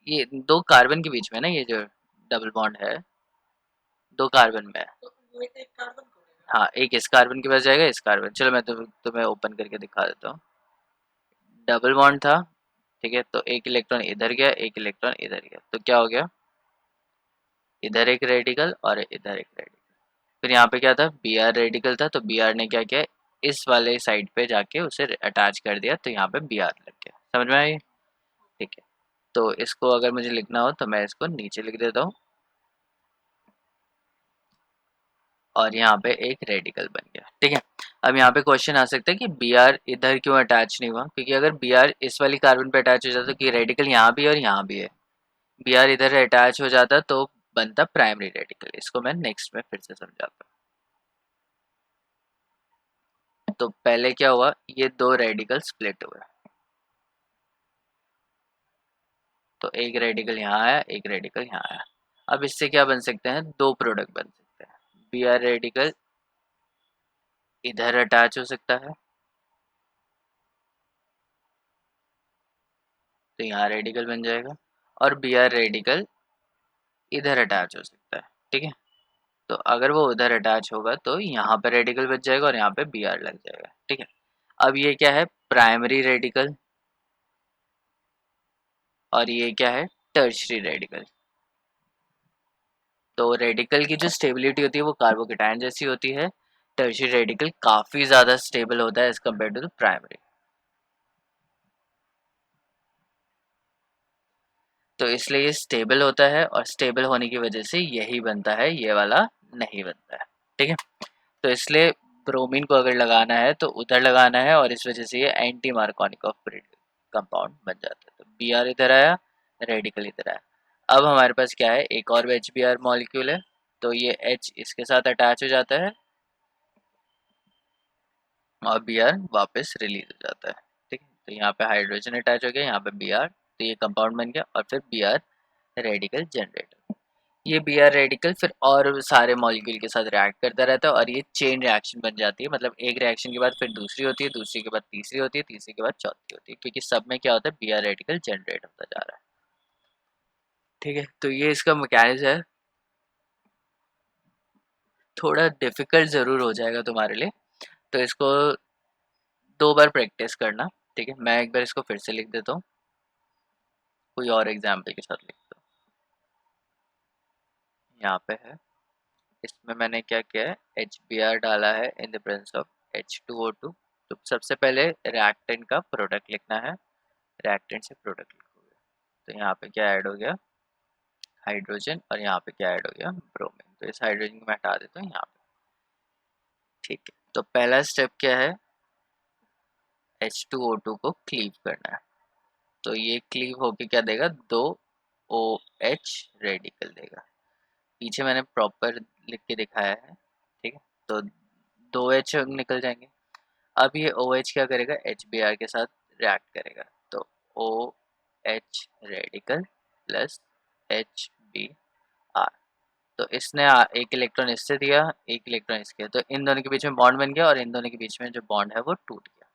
ये 2 कार्बन के बीच में ना, ये जो डबल बॉन्ड है 2 कार्बन में है। हाँ, एक इस कार्बन के पास जाएगा, इस कार्बन, चलो मैं तुम्हें ओपन करके दिखा देता हूँ। डबल बॉन्ड था, ठीक है, तो एक इलेक्ट्रॉन इधर गया, एक इलेक्ट्रॉन इधर गया, तो क्या हो गया, इधर एक रेडिकल और इधर एक रेडिकल। फिर यहाँ पे क्या था, Br रेडिकल था, तो Br ने क्या किया, इस वाले साइड पे जाके उसे अटैच कर दिया, तो यहाँ पे Br लग गया। समझ में आई, ठीक है। तो इसको अगर मुझे लिखना हो तो मैं इसको नीचे लिख देता हूँ और यहाँ पे एक रेडिकल बन गया, ठीक है। अब यहाँ पे क्वेश्चन आ सकता है कि Br इधर क्यों अटैच नहीं हुआ, क्योंकि अगर Br इस वाली कार्बन पे अटैच हो जाता तो कि रेडिकल यहाँ भी और यहाँ भी है, Br इधर अटैच हो जाता तो बनता प्राइमरी रेडिकल। इसको मैं नेक्स्ट में फिर से समझाता हूँ। तो पहले क्या हुआ, ये 2 रेडिकल स्प्लिट हुए, तो एक रेडिकल यहाँ आया, एक रेडिकल यहाँ आया। अब इससे क्या बन सकते हैं, 2 प्रोडक्ट बन सकते हैं। Br रेडिकल इधर अटैच हो सकता है, तो यहाँ रेडिकल बन जाएगा, और Br रेडिकल इधर अटैच हो सकता है, ठीक है। तो अगर वो उधर अटैच होगा तो यहाँ पे रेडिकल बच जाएगा और यहाँ पे Br लग जाएगा, ठीक है। अब ये क्या है, प्राइमरी रेडिकल, और ये क्या है, टर्शरी रेडिकल। तो रेडिकल की जो स्टेबिलिटी होती है वो कार्बोकेटायन जैसी होती है, टर्शरी रेडिकल काफ़ी ज़्यादा स्टेबल होता है as compare to the primary. तो इसलिए ये स्टेबल होता है, और स्टेबल होने की वजह से यही बनता है, ये वाला नहीं बनता है, ठीक है। तो इसलिए ब्रोमीन को अगर लगाना है तो उधर लगाना है, और इस वजह से ये एंटी मार्कोनिक ऑफ कंपाउंड बन जाता है। तो Br इधर आया, रेडिकल इधर आया। अब हमारे पास क्या है, एक और HBr मॉलिक्यूल है, तो ये H इसके साथ अटैच हो जाता है और Br वापस रिलीज हो जाता है। ठीक है, तो यहाँ पे हाइड्रोजन अटैच हो गया, यहाँ पे Br, तो ये कंपाउंड बन गया और फिर Br रेडिकल जनरेट। ये Br रेडिकल फिर और सारे मॉलिक्यूल के साथ रिएक्ट करता रहता है और ये चेन रिएक्शन बन जाती है, मतलब एक रिएक्शन के बाद फिर दूसरी होती है, दूसरी के बाद तीसरी होती है, तीसरी के बाद चौथी होती है, क्योंकि सब में क्या होता है, Br रेडिकल जनरेट होता जा रहा है। ठीक है, तो ये इसका मैकेनिज्म है, थोड़ा डिफिकल्ट ज़रूर हो जाएगा तुम्हारे लिए, तो इसको 2 बार प्रैक्टिस करना। ठीक है, मैं एक बार इसको फिर से लिख देता हूँ, कोई और एग्जाम्पल के साथ लिखता हूँ। यहाँ पे है, इसमें मैंने क्या किया है, HBr डाला है in the presence of H2O2। तो सबसे पहले रिएक्टेंट का प्रोडक्ट लिखना है, रिएक्टेंट से प्रोडक्ट लिखोगे, तो यहाँ पे क्या ऐड हो गया, हाइड्रोजन, और यहाँ पे क्या ऐड हो गया, ब्रोमीन। तो इस हाइड्रोजन को मैं हटा देता हूँ यहाँ पे। ठीक है, तो पहला स्टेप क्या है, H2O2 को क्लीव करना है, तो ये क्लीव होके क्या देगा, 2OH रेडिकल देगा। पीछे मैंने प्रॉपर लिख के दिखाया है। ठीक है, तो 2H निकल जाएंगे। अब ये OH क्या करेगा, HBr के साथ रिएक्ट करेगा, तो OH रेडिकल प्लस HBr। तो इसने एक इलेक्ट्रॉन इससे दिया, एक इलेक्ट्रॉन इसके, तो इन दोनों के बीच में बॉन्ड बन गया और इन दोनों के बीच में जो बॉन्ड है वो टूट गया।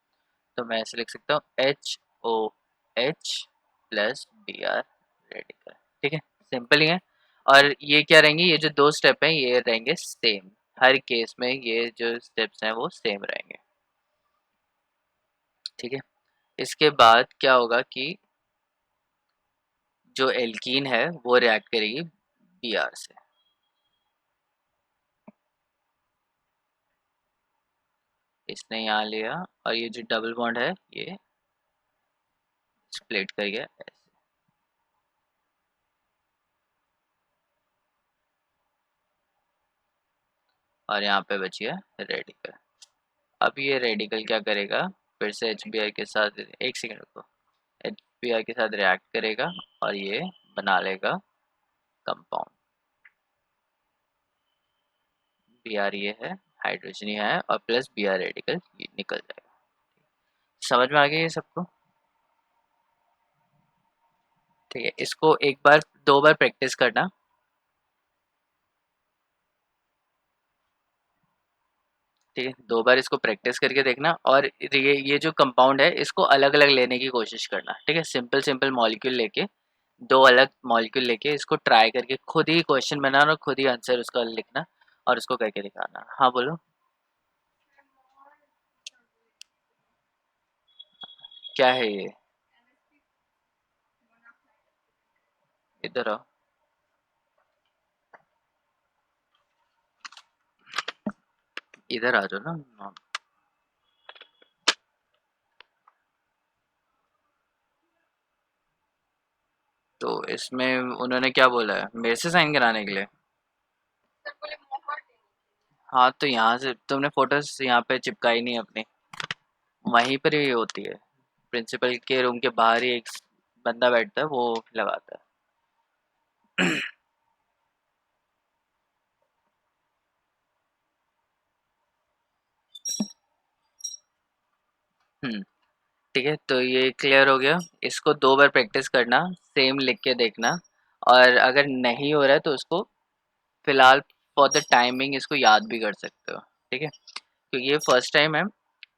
तो मैं ऐसे लिख सकता हूँ HOH प्लस Br रेडिकल। ठीक है, सिंपल ही है। और ये क्या रहेंगे, ये जो 2 स्टेप हैं ये रहेंगे सेम, हर केस में ये जो स्टेप्स हैं वो सेम रहेंगे। ठीक है, इसके बाद क्या होगा कि जो एल्कीन है वो रिएक्ट करेगी Br से। इसने यहाँ लिया और ये जो डबल बॉन्ड है ये स्प्लिट कर गया ऐसे, और यहाँ पे बची है रेडिकल। अब ये रेडिकल क्या करेगा, फिर से HBr के साथ, एक सेकेंड रुको, HBr के साथ रिएक्ट करेगा और ये बना लेगा कंपाउंड। Br ये है, हाइड्रोजन ये है और प्लस Br रेडिकल ये निकल जाएगा। समझ में आ गया ये सबको? ठीक है, इसको 2 बार प्रैक्टिस करना। ठीक है, 2 बार इसको प्रैक्टिस करके देखना, और ये जो कंपाउंड है इसको अलग अलग लेने की कोशिश करना। ठीक है, सिंपल सिंपल मॉलिक्यूल लेके, 2 अलग मॉलिक्यूल लेके इसको ट्राई करके खुद ही क्वेश्चन बनाना और खुद ही आंसर उसका लिखना और उसको करके दिखाना। हाँ बोलो, क्या है ये, इधर आओ, इधर आ जाओ ना। हाँ, तो इसमें उन्होंने क्या बोला है, मेरे से साइन कराने के लिए? हाँ, तो यहाँ से तुमने फोटोज यहाँ पे चिपकाई नहीं अपनी, वहीं पर ही होती है, प्रिंसिपल के रूम के बाहर ही एक बंदा बैठता है वो लगाता है। हम्म, ठीक है, तो ये क्लियर हो गया। इसको 2 बार प्रैक्टिस करना, सेम लिख के देखना, और अगर नहीं हो रहा है तो उसको फिलहाल फॉर द टाइमिंग इसको याद भी कर सकते हो। ठीक है, क्योंकि ये फर्स्ट टाइम है,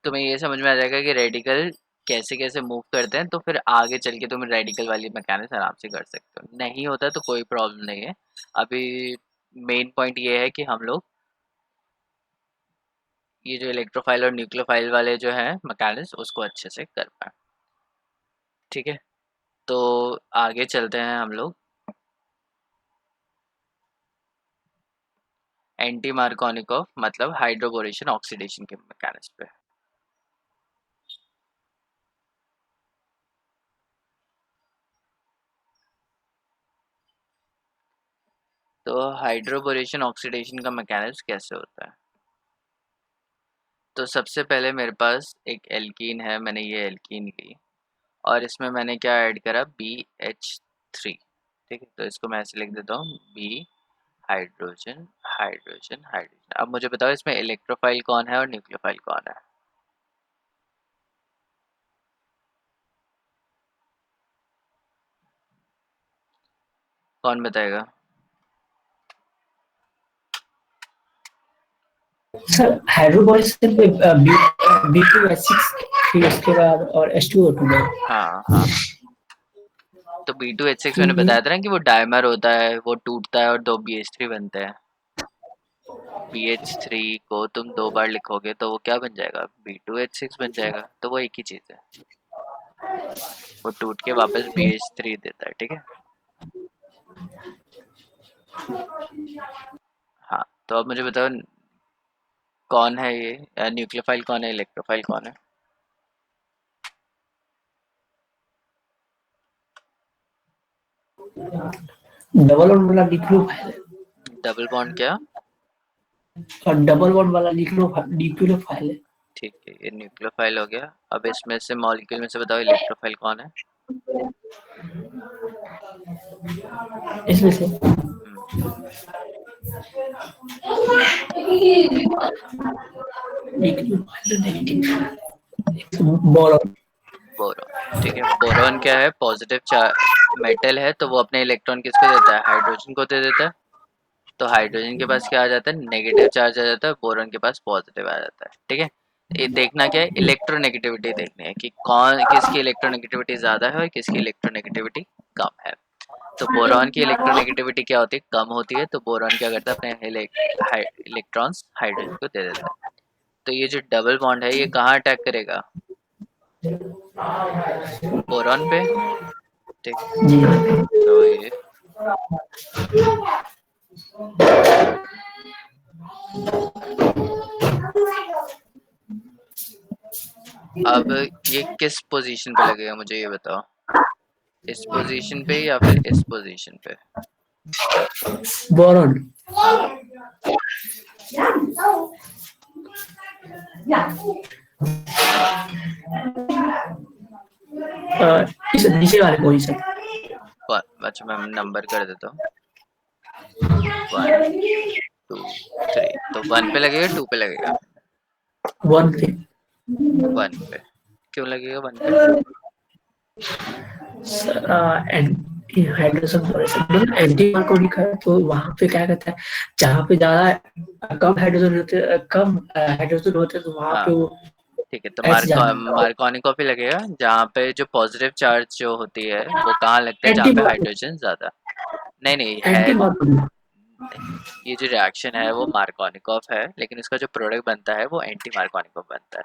तुम्हें ये समझ में आ जाएगा कि रेडिकल कैसे कैसे मूव करते हैं, तो फिर आगे चल के तुम रेडिकल वाली मैकेनिक्स आराम से कर सकते हो। नहीं होता तो कोई प्रॉब्लम नहीं है। अभी मेन पॉइंट ये है कि हम लोग ये जो इलेक्ट्रोफाइल और न्यूक्लियोफाइल वाले जो हैं मैकेनिक्स उसको अच्छे से कर पाए। ठीक है, तो आगे चलते हैं हम लोग एंटी मार्कोनिकॉफ मतलब हाइड्रोबोरेशन ऑक्सीडेशन के मैकेनिक्स पे। तो हाइड्रोबोरेशन ऑक्सीडेशन का मैकेनिज्म कैसे होता है, तो सबसे पहले मेरे पास एक एल्कीन है, मैंने ये एल्कीन ली और इसमें मैंने क्या ऐड करा, BH3। ठीक है, तो इसको मैं ऐसे लिख देता हूँ बी हाइड्रोजन हाइड्रोजन हाइड्रोजन। अब मुझे बताओ इसमें इलेक्ट्रोफाइल कौन है और न्यूक्लियोफाइल कौन है? कौन बताएगा? सर हाइड्रोबॉल सिर्फ B2H6 फिर उसके बाद और H2O2 है। हाँ हाँ, तो B2H6 मैंने ठीक है। बताया था ना कि वो डायमर होता है, वो टूटता है और 2 BH3 बनते हैं। BH3 को तुम 2 बार लिखोगे तो वो क्या बन जाएगा? B2H6 बन जाएगा। तो वो एक ही चीज़ है, वो टूट के वापस BH3 देता है, ठीक है। हाँ, तो अब मुझे बताओ कौन है ये, न्यूक्लियोफाइल कौन है, इलेक्ट्रोफाइल कौन है? डबल बॉन्ड वाला डिक्लोफाइल है डबल बॉन्ड क्या? और डबल बॉन्ड वाला डिक्लोफाइल है। ठीक है, ये न्यूक्लियोफाइल हो गया। अब इसमें से मॉलिक्यूल में से बताओ इलेक्ट्रोफाइल कौन है? इसमें से हम्म, बोरॉन। बोरॉन। ठीक है, बोरॉन क्या है? पॉजिटिव चार्ज मेटल है, तो वो अपने इलेक्ट्रॉन किसको देता है? हाइड्रोजन को दे देता है। तो हाइड्रोजन के पास क्या आ जाता है? नेगेटिव चार्ज आ जाता है, बोरॉन के पास पॉजिटिव आ जाता है, ठीक है। ये देखना क्या है? इलेक्ट्रोनेगेटिविटी देखनी है कि कौन किसकी इलेक्ट्रोनेगेटिविटी ज़्यादा है और किसकी इलेक्ट्रोनेगेटिविटी कम है। तो बोरॉन की इलेक्ट्रोनेगेटिविटी क्या होती है? कम होती है, तो बोरॉन क्या करता है? अपने इलेक्ट्रॉन्स हाइड्रोजन को दे देता है। तो ये जो डबल बॉन्ड है ये कहाँ अटैक करेगा? बोरॉन पे, ठीक है। जी तो ये अब ये किस पोजीशन पे लगेगा मुझे ये बताओ? इस पोजीशन पे या फिर इस पोजीशन पे? बोरॉन हाँ, इस नीचे वाले पोजीशन अच्छा मैं नंबर कर देता हूँ, 1 2 3। तो 1 पे लगेगा, 2 पे लगेगा? 1 पे 1 पे। क्यों लगेगा 1 पे? हाइड्रोजन मतलब एंटी मार्कोनिक है, तो वहां पे क्या कहता है, जहाँ पे ज्यादा कम हाइड्रोजन होते, कम हाइड्रोजन होते हैं, तो वहां पे हाँ, वो ठीक है, तो एच जाना मार्कोनिको पे लगेगा जहाँ पे जो पॉजिटिव चार्ज जो होती है वो कहाँ लगता है? जहाँ एंटी पे हाइड्रोजन ज़्यादा। नहीं नहीं है, एंटी मार्कोनिक। नहीं, ये जो रिएक्शन है वो मार्कोनिकॉफ है, लेकिन इसका जो प्रोडक्ट बनता है वो एंटी मार्कोनिकॉफ बनता है।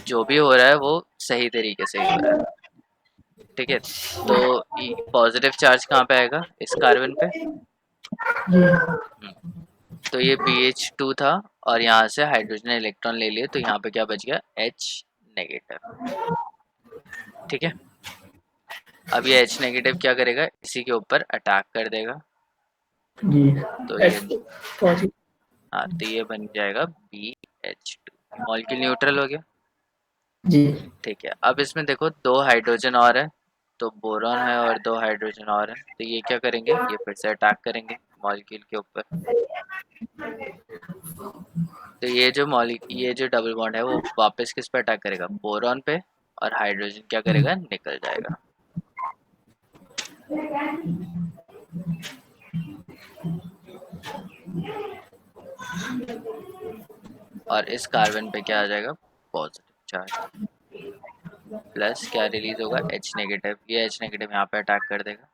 जो भी हो रहा है वो सही तरीके से ही हो रहा है, ठीक है। तो पॉजिटिव चार्ज कहाँ पे आएगा? इस कार्बन पे। हम्म, तो ये BH2 था और यहाँ से हाइड्रोजन ने इलेक्ट्रॉन ले लिए, तो यहाँ पे क्या बच गया? H नेगेटिव, ठीक है। अब ये H नेगेटिव क्या करेगा? इसी के ऊपर अटैक कर देगा। जी तो एच ये, पॉजिटिव हाँ, तो ये बन जाएगा BH2। मॉलिक्यूल न्यूट्रल हो गया, जी ठीक है। अब इसमें देखो 2 हाइड्रोजन और है, तो बोरॉन है और 2 हाइड्रोजन और है, तो ये क्या करेंगे? ये फिर से अटैक करेंगे मॉलिक्यूल के ऊपर। तो ये जो डबल बॉन्ड है वो वापस किस पे अटैक करेगा? बोरॉन पे। और हाइड्रोजन क्या करेगा? निकल जाएगा। और इस कार्बन पे क्या आ जाएगा? Positive charge. प्लस क्या रिलीज होगा? H negative. ये H नेगेटिव यहाँ पे अटैक कर देगा।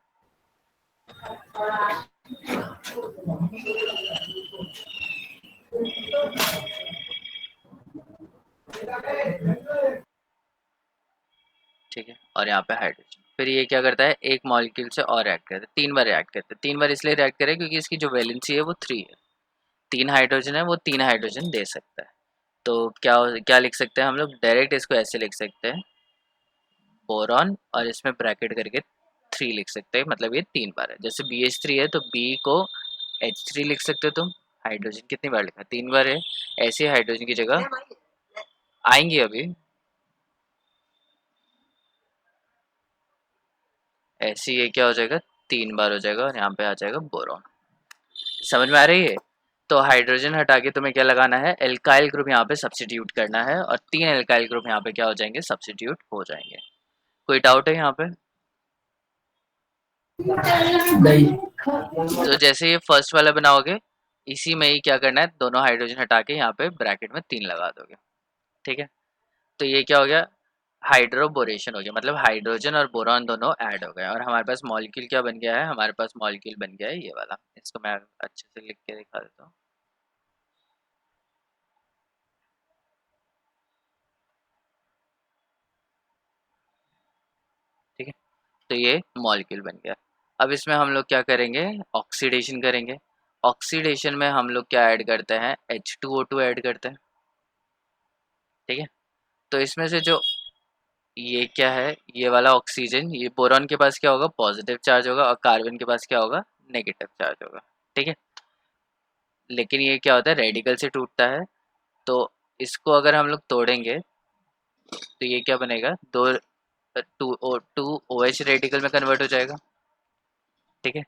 ठीक है, और यहाँ पे हाइड्रोजन। फिर ये क्या करता है? एक मॉलिक्यूल से और रिएक्ट करता है, 3 बार रिएक्ट करता है। 3 बार इसलिए रिएक्ट करे क्योंकि इसकी जो वैलेंसी है वो 3 है। 3 हाइड्रोजन है, वो 3 हाइड्रोजन दे सकता है। तो क्या क्या लिख सकते हैं हम लोग? डायरेक्ट इसको ऐसे लिख सकते हैं, बोरॉन और इसमें ब्रैकेट करके 3 लिख सकते हैं, मतलब ये 3 बार है। जैसे BH3 है तो B को H3 लिख सकते हो तुम। हाइड्रोजन कितनी बार लिखा? 3 बार है। ऐसे हाइड्रोजन की जगह आएंगे अभी, ऐसे ये क्या हो जाएगा? 3 बार हो जाएगा और यहाँ पे आ जाएगा बोरॉन। समझ में आ रही है? तो हाइड्रोजन हटा के तुम्हें क्या लगाना है, एल्काइल ग्रुप यहाँ पे सब्स्टिट्यूट करना है और 3 एल्काइल ग्रुप यहाँ पे क्या हो जाएंगे, सब्स्टिट्यूट हो जाएंगे। कोई डाउट है यहाँ पे? नहीं। तो जैसे ये फर्स्ट वाला बनाओगे, इसी में ही क्या करना है, दोनों हाइड्रोजन हटा के यहाँ पे ब्रैकेट में 3 लगा दोगे। ठीक है, तो ये क्या हो गया, हाइड्रोबोरेशन हो गया, मतलब हाइड्रोजन और बोरॉन दोनों ऐड हो गए और हमारे पास मॉलिक्यूल क्या बन गया है, हमारे पास मॉलिक्यूल बन गया है ये वाला। इसको मैं अच्छे से लिख के दिखा देता हूँ। ठीक है, तो ये मॉलिक्यूल बन गया। अब इसमें हम लोग क्या करेंगे, ऑक्सीडेशन करेंगे। ऑक्सीडेशन में हम लोग क्या ऐड करते हैं, H2O2 ऐड करते हैं। ठीक है, तो इसमें से जो ये क्या है, ये वाला ऑक्सीजन, ये बोरॉन के पास क्या होगा, पॉजिटिव चार्ज होगा और कार्बन के पास क्या होगा, नेगेटिव चार्ज होगा। ठीक है, लेकिन ये क्या होता है, रेडिकल से टूटता है। तो इसको अगर हम लोग तोड़ेंगे तो ये क्या बनेगा, टू ओ एच रेडिकल में कन्वर्ट हो जाएगा। ठीक है,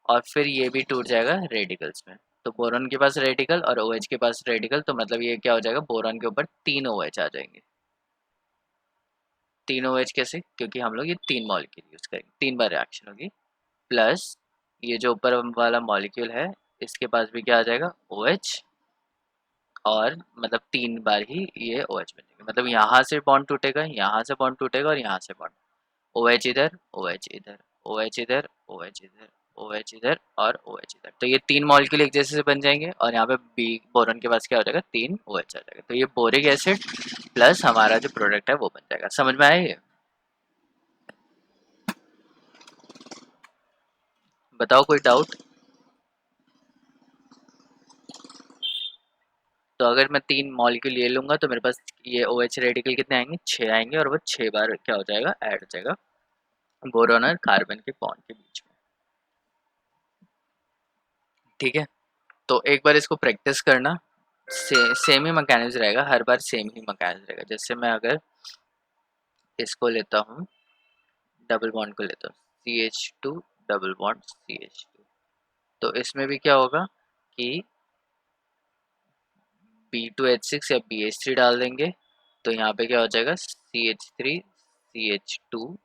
और फिर ये भी टूट जाएगा रेडिकल्स में। तो बोरॉन के पास रेडिकल और ओ एच के पास रेडिकल, तो मतलब ये क्या हो जाएगा, बोरॉन के ऊपर 3 ओ एच आ जाएंगे। 3 ओ एच कैसे, क्योंकि हम लोग ये 3 मॉलिक्यूल यूज करेंगे, 3 बार रिएक्शन होगी। प्लस ये जो ऊपर वाला मॉलिक्यूल है, इसके पास भी क्या आ जाएगा, ओ एच, और मतलब 3 बार ही ये ओ एच बनेगा। मतलब यहाँ से बॉन्ड टूटेगा, यहाँ से बॉन्ड टूटेगा और यहाँ से बॉन्ड, ओ एच इधर, ओ एच इधर, ओ एच इधर, ओ एच इधर, ओ एच इधर और ओ एच इधर। तो ये 3 मॉलिक्यूल एक जैसे से बन जाएंगे और यहाँ पे बी बोरॉन के पास क्या हो जाएगा, 3 ओ एच आ जाएगा। तो ये बोरिक एसिड प्लस हमारा जो प्रोडक्ट है वो बन जाएगा। समझ में आया ये? बताओ कोई डाउट? तो अगर मैं 3 मॉलिक्यूल ले लूंगा तो मेरे पास ये ओ एच रेडिकल कितने आएंगे, 6 आएंगे और वो 6 बार क्या हो जाएगा, ऐड हो जाएगा बोरॉन और कार्बन के बॉन्ड के बीच में। ठीक है, तो एक बार इसको प्रैक्टिस करना, सेम ही मैकेनिज्म रहेगा, हर बार सेम ही मैकेनिज्म रहेगा। जैसे मैं अगर इसको लेता हूँ, डबल बॉन्ड को लेता हूँ, CH2 डबल बॉन्ड CH2, तो इसमें भी क्या होगा कि B2H6 या BH3 डाल देंगे, तो यहाँ पे क्या हो जाएगा, CH3 CH2,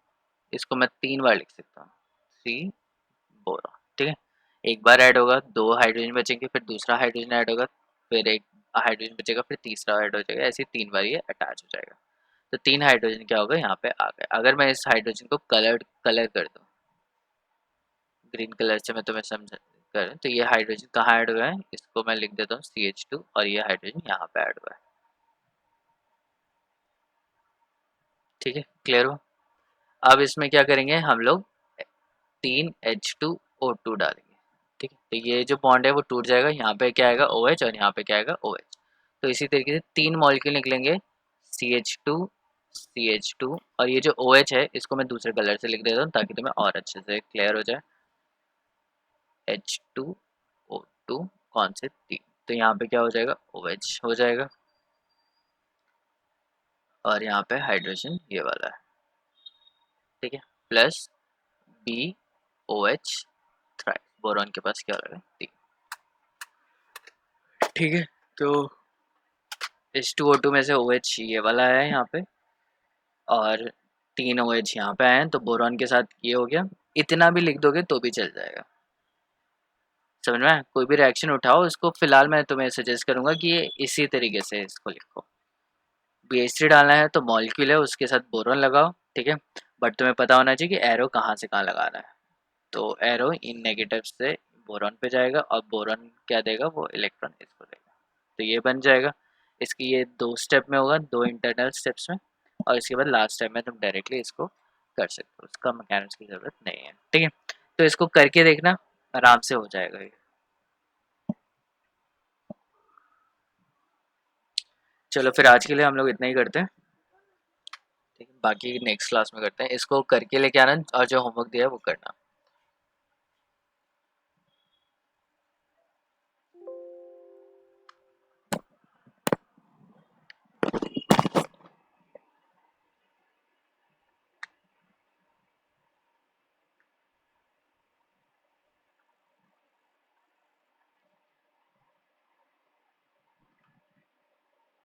इसको मैं 3 बार लिख सकता हूँ, C बोरॉन। ठीक है, एक बार ऐड होगा, 2 हाइड्रोजन बचेंगे, फिर दूसरा हाइड्रोजन ऐड होगा, फिर एक हाइड्रोजन बचेगा, फिर तीसरा ऐड हो जाएगा, ऐसे 3 बार ये अटैच हो जाएगा। तो 3 हाइड्रोजन क्या होगा, यहाँ पे आ गए। अगर मैं इस हाइड्रोजन को कलर कर दूँ ग्रीन कलर से, मैं तुम्हें समझ कर, तो ये हाइड्रोजन कहाँ ऐड हुआ है, इसको मैं लिख देता हूँ CH2 और ये हाइड्रोजन यहाँ पे ऐड हुआ है। ठीक है, क्लियर हो? अब इसमें क्या करेंगे हम लोग, 3 H2O2 डालेंगे। ठीक है, तो ये जो बॉन्ड है वो टूट जाएगा, यहाँ पे क्या आएगा OH और यहाँ पे क्या आएगा OH। तो इसी तरीके से 3 मॉलिक्यूल निकलेंगे, CH2 CH2 और ये जो OH है इसको मैं दूसरे कलर से लिख देता हूँ ताकि तुम्हें और अच्छे से क्लियर हो जाए। H2O2 कौन से 3, तो यहाँ पे क्या हो जाएगा, OH हो जाएगा और यहाँ पे हाइड्रोजन ये वाला है। ठीक है, प्लस BOH थ्राइस, बोरॉन के पास क्या हो जाएगा, 3। ठीक है, तो H2O2 में से OH ये वाला है यहाँ पे और 3 OH यहाँ पे आए हैं, तो बोरॉन के साथ ये हो गया। इतना भी लिख दोगे तो भी चल जाएगा। समझ में? कोई भी रिएक्शन उठाओ, इसको फिलहाल मैं तुम्हें सजेस्ट करूंगा कि ये इसी तरीके से इसको लिखो। BH3 डालना है तो मॉलिक्यूल है उसके साथ बोरॉन लगाओ। ठीक है, बट तुम्हें पता होना चाहिए कि एरो कहाँ से कहाँ लगाना है। तो एरो इन नेगेटिव से बोरॉन पे जाएगा और बोरॉन क्या देगा, वो इलेक्ट्रॉन इसको देगा। तो ये बन जाएगा। इसकी ये 2 स्टेप में होगा, 2 इंटरनल स्टेप्स में, और इसके बाद लास्ट स्टेप में तुम डायरेक्टली इसको कर सकते हो, उसका मैकेनिक्स की ज़रूरत नहीं है। ठीक है, तो इसको करके देखना, आराम से हो जाएगा ये। चलो फिर आज के लिए हम लोग इतना ही करते हैं। ठीक है, बाकी नेक्स्ट क्लास में करते हैं। इसको करके लेके आना और जो होमवर्क दिया है वो करना।